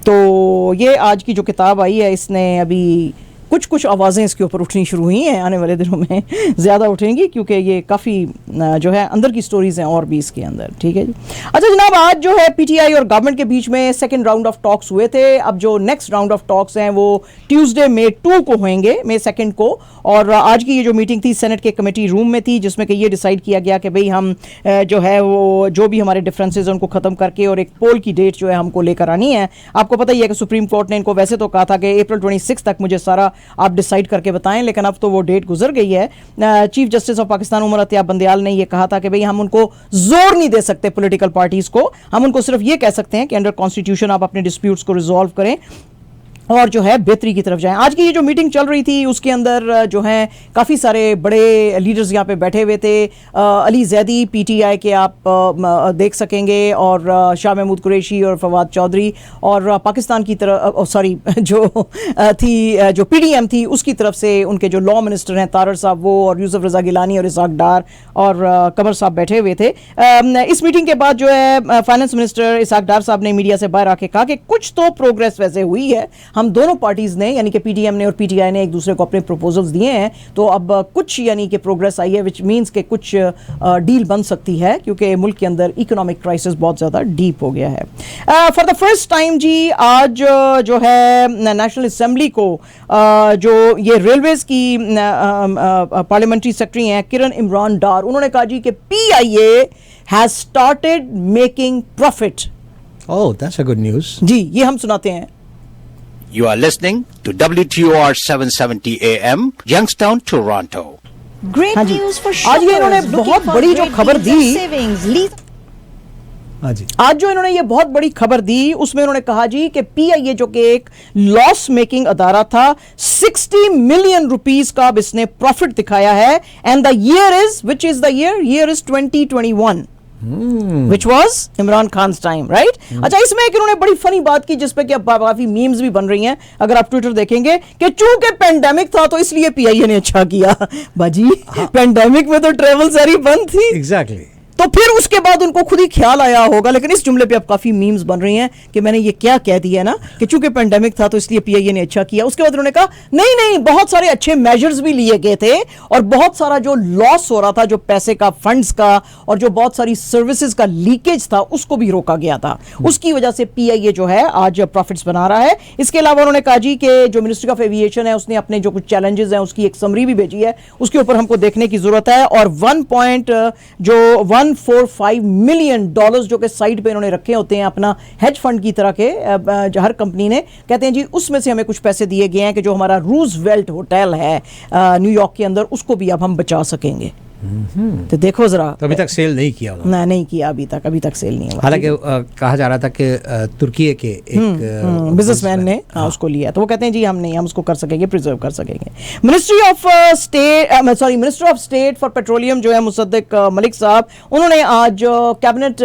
तो ये आज की जो किताब आई है, इसने अभी कुछ आवाज़ें इसके ऊपर उठनी शुरू हुई हैं, आने वाले दिनों में ज़्यादा उठेंगी क्योंकि ये काफ़ी जो है अंदर की स्टोरीज़ हैं और भी इसके अंदर। ठीक है जी। अच्छा जनाब, आज जो है पीटीआई और गवर्नमेंट के बीच में सेकंड राउंड ऑफ टॉक्स हुए थे। अब जो नेक्स्ट राउंड ऑफ टॉक्स हैं वो ट्यूसडे May 2 को होंगे, May 2 को। और आज की ये जो मीटिंग थी सेनेट के कमेटी रूम में थी, जिसमें कि ये डिसाइड किया गया कि भाई हम जो है वो जो भी हमारे डिफरेंसेज उनको ख़त्म करके और एक पोल की डेट जो है हमको लेकर आनी है। आपको पता ही है कि सुप्रीम कोर्ट ने इनको वैसे तो कहा था कि April 26 तक मुझे सारा आप डिसाइड करके बताएं, लेकिन अब तो वो डेट गुजर गई है। Chief justice of Pakistan Umar Ata Bandial ने ये कहा था कि भाई हम उनको जोर नहीं दे सकते पॉलिटिकल पार्टीज को, हम उनको सिर्फ ये कह सकते हैं कि अंडर कॉन्स्टिट्यूशन आप अपने डिस्प्यूट्स को रिजॉल्व करें और जो है बेहतरी की तरफ जाएं। आज की ये जो मीटिंग चल रही थी उसके अंदर जो है काफ़ी सारे बड़े लीडर्स यहाँ पे बैठे हुए थे। अली जैदी पीटीआई के आप देख सकेंगे, और शाह महमूद कुरैशी और फवाद चौधरी, और पाकिस्तान की तरफ सॉरी जो थी जो पीडीएम थी उसकी तरफ से उनके जो लॉ मिनिस्टर हैं तारर साहब वो, और यूसुफ रज़ा गिलानी और इसाक डार और कमर साहब बैठे हुए थे। इस मीटिंग के बाद जो है फाइनेंस मिनिस्टर इसाक डार साहब ने मीडिया से बाहर आके कहा कि कुछ तो प्रोग्रेस वैसे हुई है, हम दोनों पार्टीज ने यानी कि पीटीएम ने और पीटीआई ने एक दूसरे को अपने प्रपोजल्स दिए हैं, तो अब कुछ यानी कि प्रोग्रेस आई है, विच मींस के कुछ डील बन सकती है क्योंकि मुल्क के अंदर इकोनॉमिक क्राइसिस बहुत ज़्यादा डीप हो गया है। फॉर द फर्स्ट टाइम जी आज जो है नेशनल असेंबली को जो ये रेलवेज की पार्लियामेंट्री सेक्रेटरी हैं किरण इमरान डार, उन्होंने कहा जी कि PIA has started making profit. Oh, that's a good news. जी, ये हम सुनाते हैं। You are listening to WTOR 770 AM, Youngstown, Toronto. Great हाँ जी। news for आज ये इन्होंने shoppers looking बहुत for बड़ी जो great खबर deals and दी, savings. हाँ जी, आज जो इन्होंने ये बहुत बड़ी खबर दी उसमें उन्होंने कहा जी कि पीआईए जो कि एक लॉस मेकिंग अदारा था, 60 मिलियन रुपीस का अब इसने प्रॉफिट दिखाया है, and the year is which is the year is 2021 which was Imran Khan's time, right. अच्छा, इसमें एक इन्होंने बड़ी फनी बात की जिसपे कि अब काफी मीम्स भी बन रही हैं, अगर आप ट्विटर देखेंगे, कि चूंकि पेंडेमिक था तो इसलिए पीआईए ने अच्छा किया। बाजी पेंडेमिक में तो ट्रेवल सारी बंद थी, एग्जैक्टली। तो तो फिर उसके बाद उनको खुद ही ख्याल आया होगा, लेकिन इस जुमले पे अब काफी मीम्स बन रही हैं कि मैंने ये क्या कह दिया ना कि चूंकि पेंडेमिक था तो इसलिए पीआईए ने अच्छा किया। उसके बाद उन्होंने कहा नहीं नहीं, बहुत सारे अच्छे मेजर्स भी लिए गए थे और बहुत सारा जो लॉस हो रहा था, जो पैसे का, फंड्स का, और जो बहुत सारी सर्विसेज का लीकेज था, उसको भी रोका गया था। उसकी वजह से पीआईए जो है आज प्रॉफिट्स बना रहा है। इसके अलावा उन्होंने कहा जी कि जो मिनिस्ट्री ऑफ एविएशन है उसने अपने जो कुछ चैलेंजेस हैं उसकी एक समरी भी भेजी है, उसके ऊपर हमको देखने की जरूरत है। और 1.145 मिलियन डॉलर्स जो कि साइड पे इन्होंने रखे होते हैं अपना हेज फंड की तरह के, हर कंपनी ने, कहते हैं जी उसमें से हमें कुछ पैसे दिए गए हैं कि जो हमारा रूजवेल्ट होटल है न्यूयॉर्क के अंदर, उसको भी अब हम बचा सकेंगे। तो देखो जरा, तो अभी तक सेल नहीं किया उन्होंने। नहीं किया अभी तक सेल नहीं हुआ। हालांकि कहा जा रहा था कि तुर्की के एक बिजनेसमैन ने उसको लिया, तो वो कहते हैं जी हम उसको कर सकेंगे, प्रिजर्व कर सकेंगे। Minister of state for petroleum जो है मुसद्दिक मलिक साहब, उन्होंने आज कैबिनेट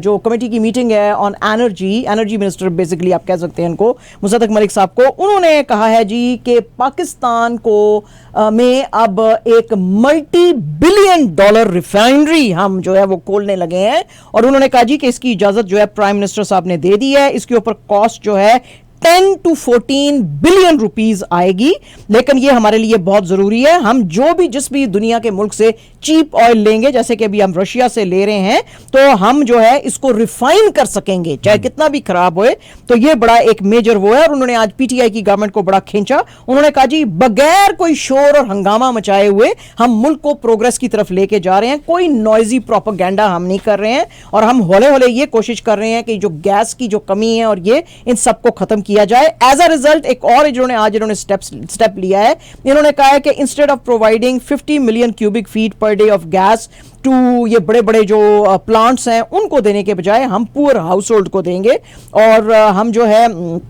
जो कमेटी की मीटिंग है ऑन एनर्जी मिनिस्टर बेसिकली आप कह सकते हैं उनको, मुसद्दिक मलिक साहब को, उन्होंने कहा है जी कि पाकिस्तान को में अब एक $multi-billion रिफाइनरी हम जो है वो खोलने लगे हैं। और उन्होंने कहा जी कि इसकी इजाजत जो है प्राइम मिनिस्टर साहब ने दे दी है। इसके ऊपर कॉस्ट जो है 10 to 14 बिलियन रुपीस आएगी, लेकिन ये हमारे लिए बहुत जरूरी है। हम जिस भी दुनिया के मुल्क से चीप ऑयल लेंगे, जैसे कि अभी हम रशिया से ले रहे हैं, तो हम जो है इसको रिफाइन कर सकेंगे चाहे कितना भी खराब होए। तो ये बड़ा एक मेजर वो है। और उन्होंने आज पीटीआई की गवर्नमेंट को बड़ा खींचा। उन्होंने कहा जी बगैर कोई शोर और हंगामा मचाए हुए हम मुल्क को प्रोग्रेस की तरफ लेके जा रहे हैं, कोई नॉइजी प्रोपेगेंडा हम नहीं कर रहे हैं, और हम हौले हौले ये कोशिश कर रहे हैं कि जो गैस की जो कमी है और ये इन सबको खत्म किया जाए। एज अ रिजल्ट एक और इन्होंने स्टेप लिया है। इन्होंने कहा है कि instead of providing 50 million cubic feet per day of gas to ये बड़े बड़े जो प्लांट्स हैं उनको देने के बजाय हम पुअर हाउस होल्ड को देंगे, और हम जो है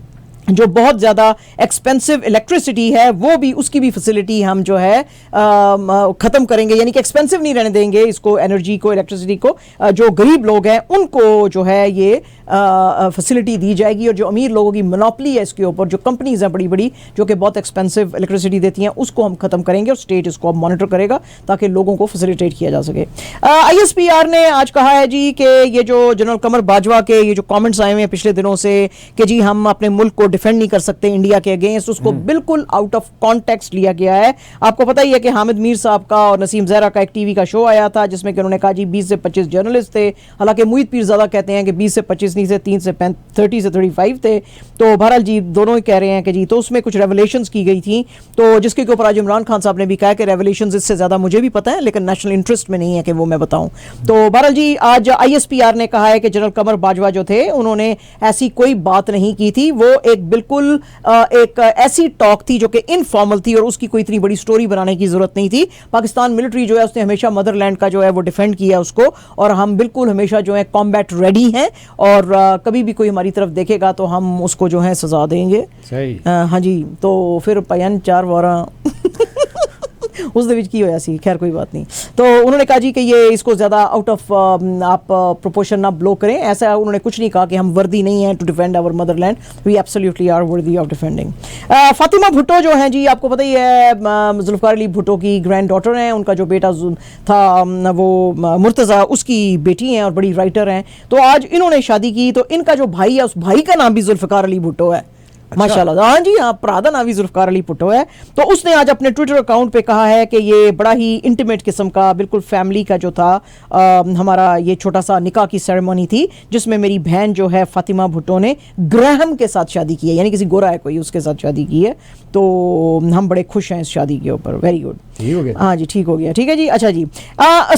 जो बहुत ज़्यादा एक्सपेंसिव इलेक्ट्रिसिटी है वो भी, उसकी भी फैसिलिटी हम जो है ख़त्म करेंगे, यानी कि एक्सपेंसिव नहीं रहने देंगे इसको, एनर्जी को, इलेक्ट्रिसिटी को। जो गरीब लोग हैं उनको जो है ये फैसिलिटी दी जाएगी, और जो अमीर लोगों की मोनोपोली है इसके ऊपर, जो कंपनीज हैं बड़ी बड़ी जो कि बहुत एक्सपेंसिव इलेक्ट्रिसिटी देती हैं, उसको हम ख़त्म करेंगे और स्टेट इसको अब मॉनिटर करेगा ताकि लोगों को फैसिलिटेट किया जा सके। ISPR ने आज कहा है जी कि ये जो जनरल कमर बाजवा के ये जो कमेंट्स आए हुए हैं पिछले दिनों से कि जी हम अपने मुल्क को डिफेंड नहीं कर सकते इंडिया के अगेंस्ट, उसको बिल्कुल आउट ऑफ कॉन्टेक्स्ट लिया गया है। आपको पता ही है कि हामिद मीर साहब का और नसीम जहरा का एक टीवी का शो आया था जिसमें कि उन्होंने कहा जी 20 से 25 जर्नलिस्ट थे। हालांकि मुईद पीरज़ादा कहते हैं कि 20 से 25 नहीं से 3 से 30 से 35 थे। तो बहरहाल जी दोनों ही कह रहे हैं कि जी, तो उसमें कुछ रेवलेशंस की गई थी, तो जिसके ऊपर आज इमरान खान साहब ने भी कहा कि रेवलेशंस इससे ज़्यादा मुझे भी पता है लेकिन नेशनल इंटरेस्ट में नहीं है कि वो मैं बताऊं। तो बहरहाल जी आज ISPR ने कहा है कि जनरल कमर बाजवा जो थे उन्होंने ऐसी कोई बात नहीं की थी, वो एक बिल्कुल एक ऐसी टॉक थी जो कि इनफॉर्मल थी और उसकी कोई इतनी बड़ी स्टोरी बनाने की जरूरत नहीं थी। पाकिस्तान मिलिट्री जो है उसने हमेशा मदरलैंड का जो है वो डिफेंड किया उसको, और हम बिल्कुल हमेशा जो है कॉम्बैट रेडी हैं, और कभी भी कोई हमारी तरफ देखेगा तो हम उसको जो है सजा देंगे। सही हाँ जी। तो फिर पयन 4 वारा उस विच की होया सी, खैर कोई बात नहीं। तो उन्होंने कहा जी कि ये इसको ज़्यादा आउट ऑफ आप प्रोपोर्शन ना ब्लो करें, ऐसा उन्होंने कुछ नहीं कहा कि हम वर्दी नहीं हैं to defend our motherland, we absolutely are worthy of defending. Fatima Bhutto जो हैं जी, आपको पता ही है जुल्फ़िकार अली भुट्टो की ग्रैंड डॉटर हैं, उनका जो बेटा था वो मुर्तज़ा उसकी बेटी हैं और बड़ी राइटर हैं। तो आज इन्होंने शादी की, तो इनका जो भाई है उस भाई का नाम भी जुल्फ़िकार अली भुट्टो है। माशाल्लाह, हाँ जी हाँ, प्रादा नावी जुल्फ़िकार अली भुट्टो है। तो उसने आज अपने ट्विटर अकाउंट पे कहा है कि ये बड़ा ही इंटीमेट किस्म का, बिल्कुल फैमिली का जो था हमारा ये छोटा सा निकाह की सेरेमनी थी जिसमें मेरी बहन जो है फातिमा भुट्टो ने ग्राहम के साथ शादी की है, यानी किसी गोरा है कोई उसके साथ शादी की है। तो हम बड़े खुश हैं इस शादी के ऊपर। वेरी गुड, ठीक हो गया। हाँ जी ठीक हो गया, ठीक है जी। अच्छा जी,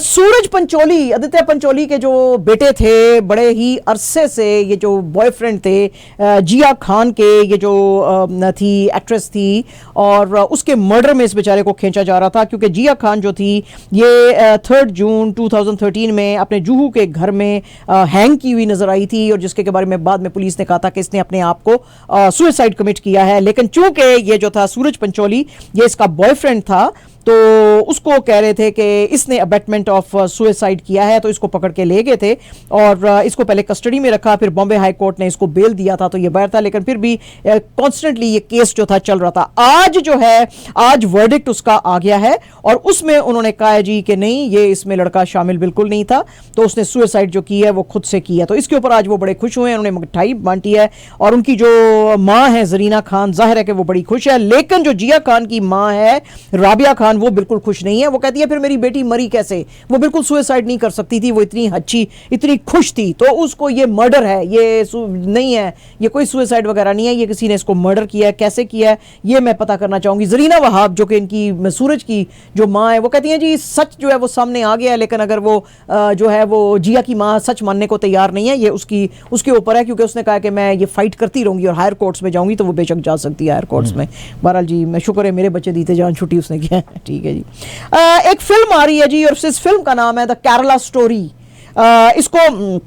सूरज पंचोली, आदित्य पंचोली के जो बेटे थे, बड़े ही अरसे से ये जो बॉयफ्रेंड थे जिया खान के, ये जो थी एक्ट्रेस थी, और उसके मर्डर में इस बेचारे को खींचा जा रहा था क्योंकि जिया खान जो थी ये 3 जून 2013 में अपने जुहू के घर में हैंग की हुई नजर आई थी, और जिसके बारे में बाद में पुलिस ने कहा था कि इसने अपने आप को सुसाइड कमिट किया है। लेकिन चूंकि ये जो था सूरज पंचोली ये इसका बॉयफ्रेंड था, तो उसको कह रहे थे कि इसने अबेटमेंट ऑफ सुसाइड किया है, तो इसको पकड़ के ले गए थे और इसको पहले कस्टडी में रखा, फिर बॉम्बे हाई कोर्ट ने इसको बेल दिया था, तो ये बाहर था, लेकिन फिर भी कॉन्स्टेंटली ये केस जो था चल रहा था। आज जो है, आज वर्डिक्ट उसका आ गया है और उसमें उन्होंने कहा है जी कि नहीं, ये इसमें लड़का शामिल बिल्कुल नहीं था, तो उसने सुसाइड जो की है वो खुद से की है। तो इसके ऊपर आज वो बड़े खुश हुए हैं, उन्होंने मिठाई बांटी है और उनकी जो माँ है जरीना खान, जाहिर है कि वो बड़ी खुश है, लेकिन जो जिया खान की माँ है राबिया खान, वो बिल्कुल खुश नहीं है। वो कहती है फिर मेरी बेटी मरी कैसे, वो बिल्कुल सुसाइड नहीं कर सकती थी, वो इतनी अच्छी, इतनी खुश थी, तो उसको ये मर्डर है, ये नहीं है, ये कोई सुसाइड वगैरह नहीं है, ये किसी ने इसको मर्डर किया है, कैसे किया है ये मैं पता करना चाहूंगी। जरीना वहाब जो कि इनकी सूरज की जो माँ है, वो कहती है जी सच जो है वो सामने आ गया है, लेकिन अगर वो जो है वो जिया की माँ सच मानने को तैयार नहीं है, ये उसके ऊपर है, क्योंकि उसने कहा कि मैं ये फाइट करती रहूंगी और हायर कोर्ट्स में जाऊंगी, तो वो बेशक जा सकती है हायर कोर्ट्स में। बहरहाल जी, मैं शुक्र है मेरे बच्चे दीते जान छुट्टी उसने किया है। ठीक है जी। एक फिल्म आ रही है जी और इस फिल्म का नाम है द केरला स्टोरी। इसको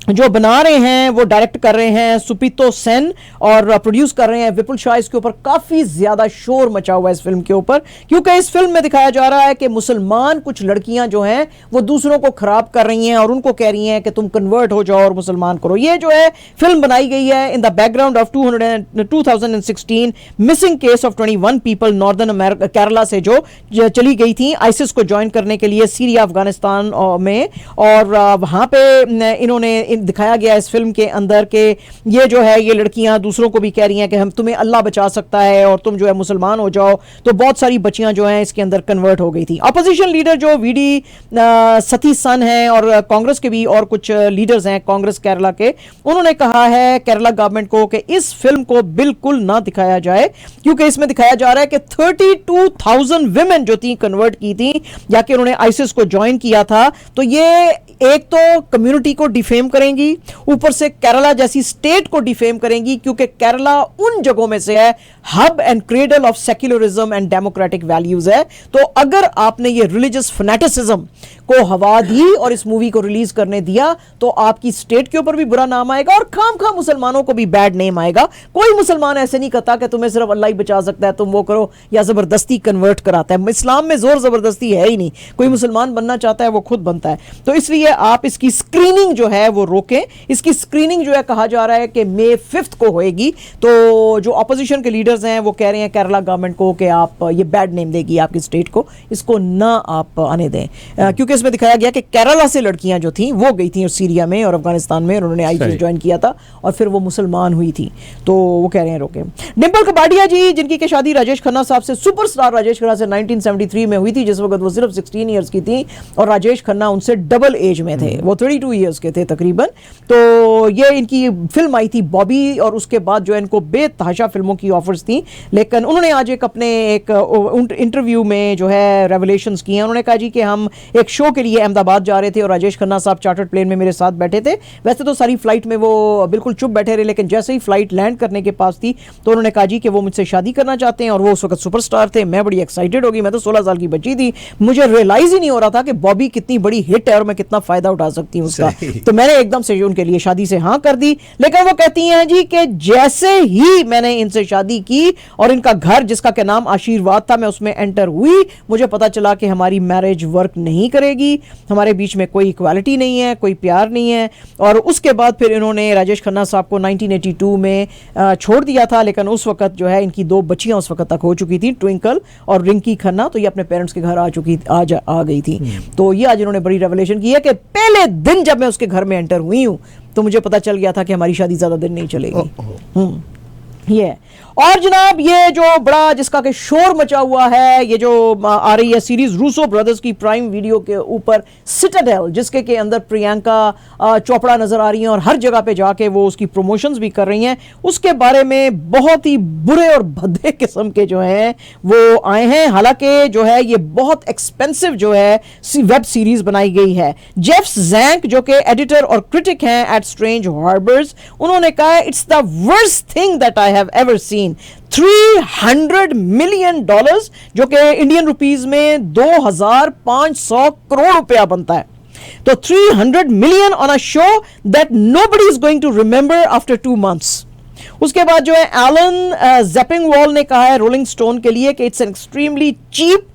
जो बना रहे हैं वो डायरेक्ट कर रहे हैं सुपीतो सेन और प्रोड्यूस कर रहे हैं विपुल शाह। इसके ऊपर काफी ज्यादा शोर मचा हुआ है इस फिल्म के ऊपर, क्योंकि इस फिल्म में दिखाया जा रहा है कि मुसलमान कुछ लड़कियां जो हैं वो दूसरों को खराब कर रही हैं और उनको कह रही हैं कि तुम कन्वर्ट हो जाओ और मुसलमान करो। ये जो है फिल्म बनाई गई है in the background of 2016 missing case of 21 people northern Kerala से जो चली गई थी आइसिस को ज्वाइन करने के लिए सीरिया अफगानिस्तान में, और वहां पे इन्होंने दिखाया गया इस फिल्म के अंदर कि ये जो है ये लड़कियां दूसरों को भी कह रही हैं कि हम तुम्हें अल्लाह बचा सकता है और तुम जो है मुसलमान हो जाओ। तो बहुत सारी बच्चियां जो हैं इसके अंदर कन्वर्ट हो गई थी। अपोजिशन लीडर जो वीडी सती सन है और कांग्रेस के भी और कुछ लीडर्स हैं कांग्रेस केरला के, उन्होंने कहा है केरला गवर्नमेंट को कि इस फिल्म को बिल्कुल ना दिखाया जाए, क्योंकि इसमें दिखाया जा रहा है कि 32,000 विमेन जो थी कन्वर्ट की थी या कि उन्होंने आइसिस को ज्वाइन किया था, तो ये एक तो कम्युनिटी को डिफेम करेंगी, ऊपर से केरला जैसी स्टेट को डिफेम करेंगी, क्योंकि केरला उन जगहों में से है hub and cradle of secularism and democratic values है। तो अगर आपने ये रिलीजियस फनेटिसिज्म को हवा दी और इस मूवी को रिलीज करने दिया, तो आपकी स्टेट के ऊपर भी बुरा नाम आएगा और खाम मुसलमानों को भी बैड नेम आएगा। कोई मुसलमान ऐसे नहीं करता कि तुम्हें सिर्फ अल्लाह ही बचा सकता है, तुम वो करो, या जबरदस्ती कन्वर्ट कराता है। इस्लाम में जोर जबरदस्ती है ही नहीं, कोई मुसलमान बनना चाहता है वो खुद बनता है। तो इसलिए आप इसकी स्क्रीनिंग जो है वो रोकें। इसकी स्क्रीनिंग जो है कहा जा रहा है कि मई 5 को होएगी। तो जो अपोजिशन के लीडर्स हैं वो कह रहे हैं केरला गवर्नमेंट को कि आप ये बैड नेम देगी आपकी स्टेट को, इसको ना आप आने दें, क्योंकि इसमें दिखाया गया कि केरला से लड़कियां जो थी वो गई थी सीरिया में और अफगानिस्तान में, उन्होंने आईसीस ज्वाइन किया था और फिर वो मुसलमान हुई थी। तो वो कह रहे हैं रोके। डिंपल कपाडिया जी, जिनकी के शादी राजेश खन्ना साहब से, सुपरस्टार राजेश खन्ना से 1973 में हुई थी, जिस वक्त वो सिर्फ 16 ईयर्स की थी और राजेश खन्ना उनसे डबल एज में थे, वो 32 ईयर्स के थे तकरीबन। तो ये इनकी फिल्म आई थी बॉबी और उसके बाद जो है इनको बेतहाशा फिल्मों की ऑफर्स थी, लेकिन उन्होंने आज अपने एक इंटरव्यू में जो है रेवलेशंस किए हैं। उन्होंने कहा जी कि हम एक शो के लिए अहमदाबाद जा रहे थे और राजेश खन्ना साहब चार्टर्ड प्लेन में मेरे साथ बैठे थे। वैसे तो सारी फ्लाइट में वो बिल्कुल चुप बैठे रहे, लेकिन जैसे ही फ्लाइट लैंड करने के पास थी तो उन्होंने कहा जी कि वो मुझसे शादी करना चाहते हैं और वो उस वक्त सुपरस्टार थे। मैं बड़ी एक्साइटेड हो गई, मैं तो 16 साल की बच्ची थी, मुझे रियलाइज ही नहीं हो रहा था कि बॉबी कितनी बड़ी हिट है और मैं कितना फायदा उठा सकती हूँ उसका। तो मैंने एकदम से उनके लिए शादी से हाँ कर दी। लेकिन वो कहती हैं जी कि जैसे ही मैंने इनसे शादी की और इनका घर जिसका क्या नाम आशीर्वाद था मैं उसमें एंटर हुई, मुझे पता चला कि हमारी मैरिज वर्क नहीं करेगी, हमारे बीच में कोई इक्वालिटी नहीं है, कोई प्यार नहीं है। और उसके बाद फिर इन्होंने राजेश खन्ना साहब को 1982 में छोड़ दिया था, लेकिन उस वक्त जो है इनकी 2 बच्चियां उस वक्त तक हो चुकी थी, ट्विंकल और रिंकी खन्ना, तो ये अपने पेरेंट्स के घर आ गई थी। तो ये आज इन्होंने बड़ी रेवलेशन की है कि पहले दिन जब मैं उसके घर में एंटर हुई हूं तो मुझे पता चल गया था कि हमारी शादी ज्यादा दिन नहीं चलेगी। ये और जनाब ये जो बड़ा जिसका के शोर मचा हुआ है, ये जो आ रही है सीरीज रूसो ब्रदर्स की प्राइम वीडियो के ऊपर सिटाडेल, जिसके के अंदर प्रियंका चोपड़ा नजर आ रही हैं और हर जगह पे जाके वो उसकी प्रमोशंस भी कर रही हैं, उसके बारे में बहुत ही बुरे और भद्दे किस्म के जो हैं वो आए हैं। हालांकि जो है ये बहुत एक्सपेंसिव जो है वेब सीरीज बनाई गई है। जेफ जैंक जो कि एडिटर और क्रिटिक हैं एट स्ट्रेंज हार्बर्स, उन्होंने कहा it's the worst thing that I have ever seen. $300 million जो कि इंडियन रुपीस में 2500 करोड़ रुपया बनता है। तो 300 million on a show that nobody is going to remember after 2 months। उसके बाद जो है एलन जेपिंगवॉल ने कहा है रोलिंग स्टोन के लिए कि it's an extremely cheap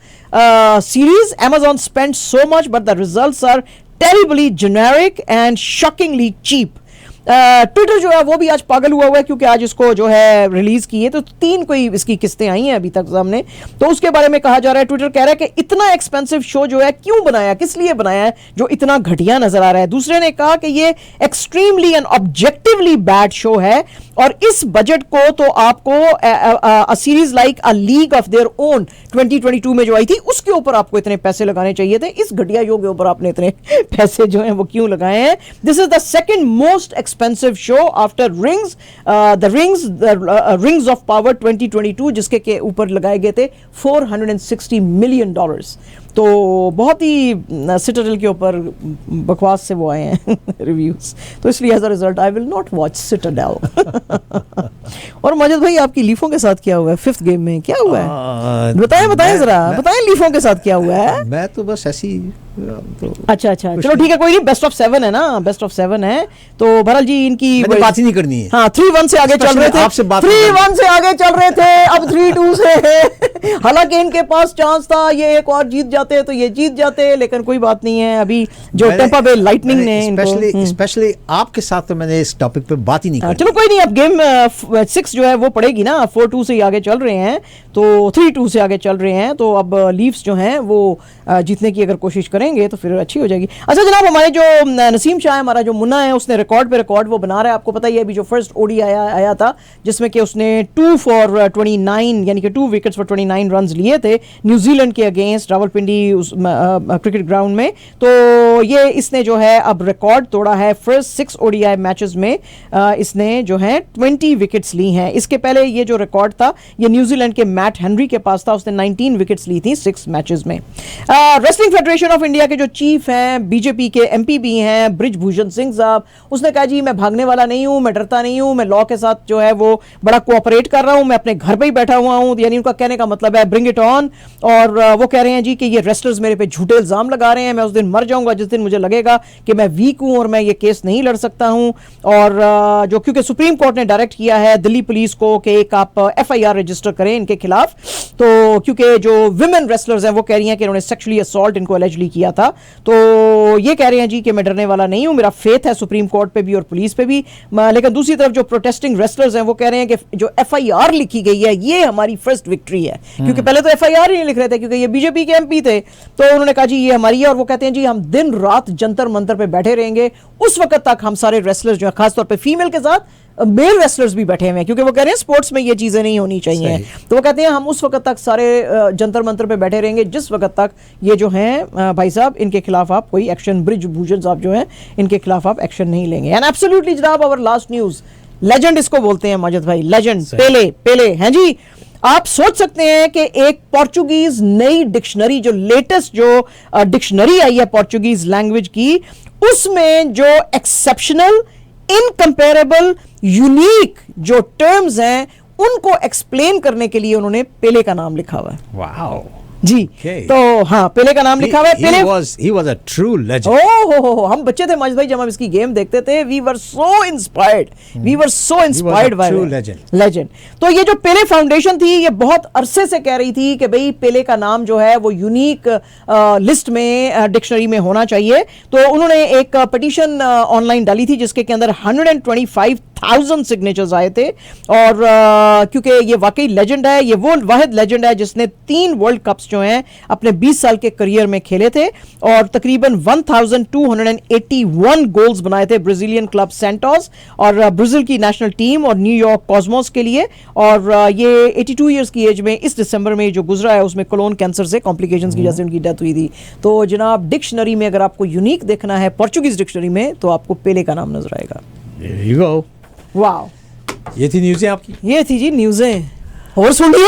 series. Amazon spent so much, but the results are terribly generic and shockingly cheap. Twitter जो है वो भी आज पागल हुआ है क्योंकि आज इसको जो है रिलीज की है तो 3 कोई इसकी किस्तें आई हैं अभी तक सामने, तो उसके बारे में कहा जा रहा है, ट्विटर कह रहा है कि इतना एक्सपेंसिव शो जो है क्यों बनाया, किस लिए बनाया है जो इतना घटिया नजर आ रहा है। दूसरे ने कहा कि ये extremely and objectively bad show है और इस बजट को तो आपको a series like a league of their own 2022 में जो आई थी उसके ऊपर आपको इतने पैसे लगाने चाहिए थे, इस घटिया शो के ऊपर आपने इतने पैसे जो हैं वो क्यों लगाए हैं। This is the second most expensive show after Rings of Power 2022 जिसके के ऊपर लगाए गए थे $460 million। तो बहुत ही सिटाडेल के ऊपर बकवास से वो आए हैं रिव्यूज, तो इसलिए as a result I will not watch Citadel. और मजिद भाई आपकी लीफों के साथ क्या हुआ है 5th गेम में, क्या हुआ है बताएं जरा बताएं लीफों के साथ क्या हुआ है। मैं तो बस ऐसी अच्छा चलो ठीक है कोई नहीं, बेस्ट ऑफ 7 है ना, बेस्ट ऑफ 7 है तो भरल जी इनकी बात ही नहीं करनी है। हाँ 3-1 से आगे चल रहे थे, आपसे बात 3-1 से आगे चल रहे थे, अब 3-2 से हालांकि इनके पास चांस था ये एक और जीत जाते तो ये जीत जाते, लेकिन कोई बात नहीं है। अभी जो टेम्पा बे लाइटनिंग ने स्पेशली आपके साथ तो मैंने इस टॉपिक पे बात ही नहीं की। चलो कोई नहीं, अब गेम 6 जो है वो पड़ेगी ना, 4-2 से आगे चल रहे हैं तो 3-2 से आगे चल रहे हैं, तो अब लीव्स जो हैं वो जीतने की अगर कोशिश करेंगे तो फिर अच्छी हो जाएगी। अच्छा जनाब हमारे जो नसीम शाह है, हमारा जो मुन्ना है, उसने रिकॉर्ड पे रिकॉर्ड वो बना रहा है। आपको पता ही है अभी जो फर्स्ट ओडी आया था जिसमें कि उसने 2 for 29 यानी कि 2 विकेट्स फॉर 29 रन्स लिए थे न्यूजीलैंड के अगेंस्ट रावलपिंडी क्रिकेट ग्राउंड में, तो ये इसने जो है अब रिकॉर्ड तोड़ा है। फर्स्ट 6 ओडीआई मैचेस में इसने जो है 20 विकेट्स ली हैं। इसके पहले ये जो रिकॉर्ड था ये न्यूजीलैंड के मैट हेनरी के पास था, उसने 19 विकेट्स ली थी 6 मैचेस में। रेसलिंग फेडरेशन ऑफ इंडिया के जो चीफ हैं, बीजेपी के एमपी भी हैं ब्रिजभूषण सिंह साहब, उसने कहा जी मैं भागने वाला नहीं हूं, मैं डरता नहीं हूं, मैं लॉ के साथ जो है वो बड़ा कोऑपरेट कर रहा हूं, मैं अपने घर पे ही बैठा हुआ हूं, यानी उनका कहने का मतलब है ब्रिंग इट ऑन। और वो कह रहे हैं जी कि ये रेसलर्स मेरे पे झूठे इल्जाम लगा रहे हैं, मैं उस दिन मर जाऊंगा जिस दिन मुझे लगेगा कि मैं वीक हूं और मैं ये केस नहीं लड़ सकता हूं। और जो क्योंकि सुप्रीम कोर्ट ने डायरेक्ट किया है दिल्ली पुलिस को कि एक आप FIR रजिस्टर करें इनके खिलाफ, तो क्योंकि जो विमेन रेसलर्स हैं वो कह रही हैं कि इन्होंने सेक्सुअली असॉल्ट इनको एलिजली किया था, तो ये कह रहे हैं जी कि मैं डरने वाला नहीं हूं, मेरा फेथ है सुप्रीम कोर्ट पे भी और पुलिस पे भी। लेकिन दूसरी तरफ जो प्रोटेस्टिंग रेसलर्स हैं वो कह रहे हैं कि जो FIR लिखी गई है ये हमारी फर्स्ट विक्ट्री है, क्योंकि पहले तो FIR ही नहीं लिख रहे थे क्योंकि ये बीजेपी के MP थे, तो उन्होंने कहा जी ये हमारी है। और वो कहते हैं जी हम दिन रात जंतर मंतर पे बैठे रहेंगे उस वक्त तक हम सारे रेसलर्स जो है खासतौर पे फीमेल के साथ मेल रेसलर्स भी बैठे हुए हैं, क्योंकि वो कह रहे हैं स्पोर्ट्स में ये चीजें नहीं होनी चाहिए, तो वो कहते हैं हम उस वक्त तक सारे जंतर मंतर पे बैठे रहेंगे जिस वक्त तक ये जो हैं भाई साहब इनके खिलाफ आप कोई एक्शन, ब्रिजभूषण साहब जो हैं इनके खिलाफ आप एक्शन नहीं लेंगे। एंड एब्सोल्युटली जनाब आवर लास्ट न्यूज, लेजेंड इसको बोलते हैं माजिद भाई, लेजेंड पेले हैं जी। आप सोच सकते हैं कि एक पोर्चुगीज नई डिक्शनरी, जो लेटेस्ट जो डिक्शनरी आई है पोर्चुगीज लैंग्वेज की, उसमें जो एक्सेप्शनल, इनकंपेरेबल, यूनिक जो टर्म्स हैं उनको एक्सप्लेन करने के लिए उन्होंने पेले का नाम लिखा हुआ है। वाओ जी Okay. तो हाँ पेले का नाम लिखा हुआ है। पेले he was a true legend. हो हम बच्चे थे माजिद भाई जब हम इसकी गेम देखते थे, we were so inspired by legend. तो ये जो पेले फाउंडेशन थी ये बहुत अरसे से कह रही थी कि भाई पेले का नाम जो है वो यूनिक लिस्ट में डिक्शनरी में होना चाहिए, तो उन्होंने एक पिटीशन ऑनलाइन डाली थी जिसके के अंदर 125,000 सिग्नेचर्स आए थे। और क्योंकि ये वाकई लेजेंड है, ये वो वाहिद लेजेंड है जिसने 3 वर्ल्ड कप्स जो हैं अपने 20 साल के करियर में खेले थे और तकरीबन 1281 गोल्स बनाए थे ब्राजीलियन क्लब सेंटोस और ब्राजील की नेशनल टीम और न्यूयॉर्क कॉस्मोस के लिए। और ये 82 इयर्स की एज में इस दिसंबर में जो गुजरा है उसमें कोलोन कैंसर से कॉम्प्लिकेशंस की वजह से उनकी डेथ हुई थी। तो जनाब डिक्शनरी में अगर आपको यूनिक देखना है पोर्चुगीज डिक्शनरी में तो आपको पेले का नाम नजर आएगा। There you go. वाओ, ये थी न्यूज़ें आपकी, ये थी जी न्यूज़ें। और सुनिए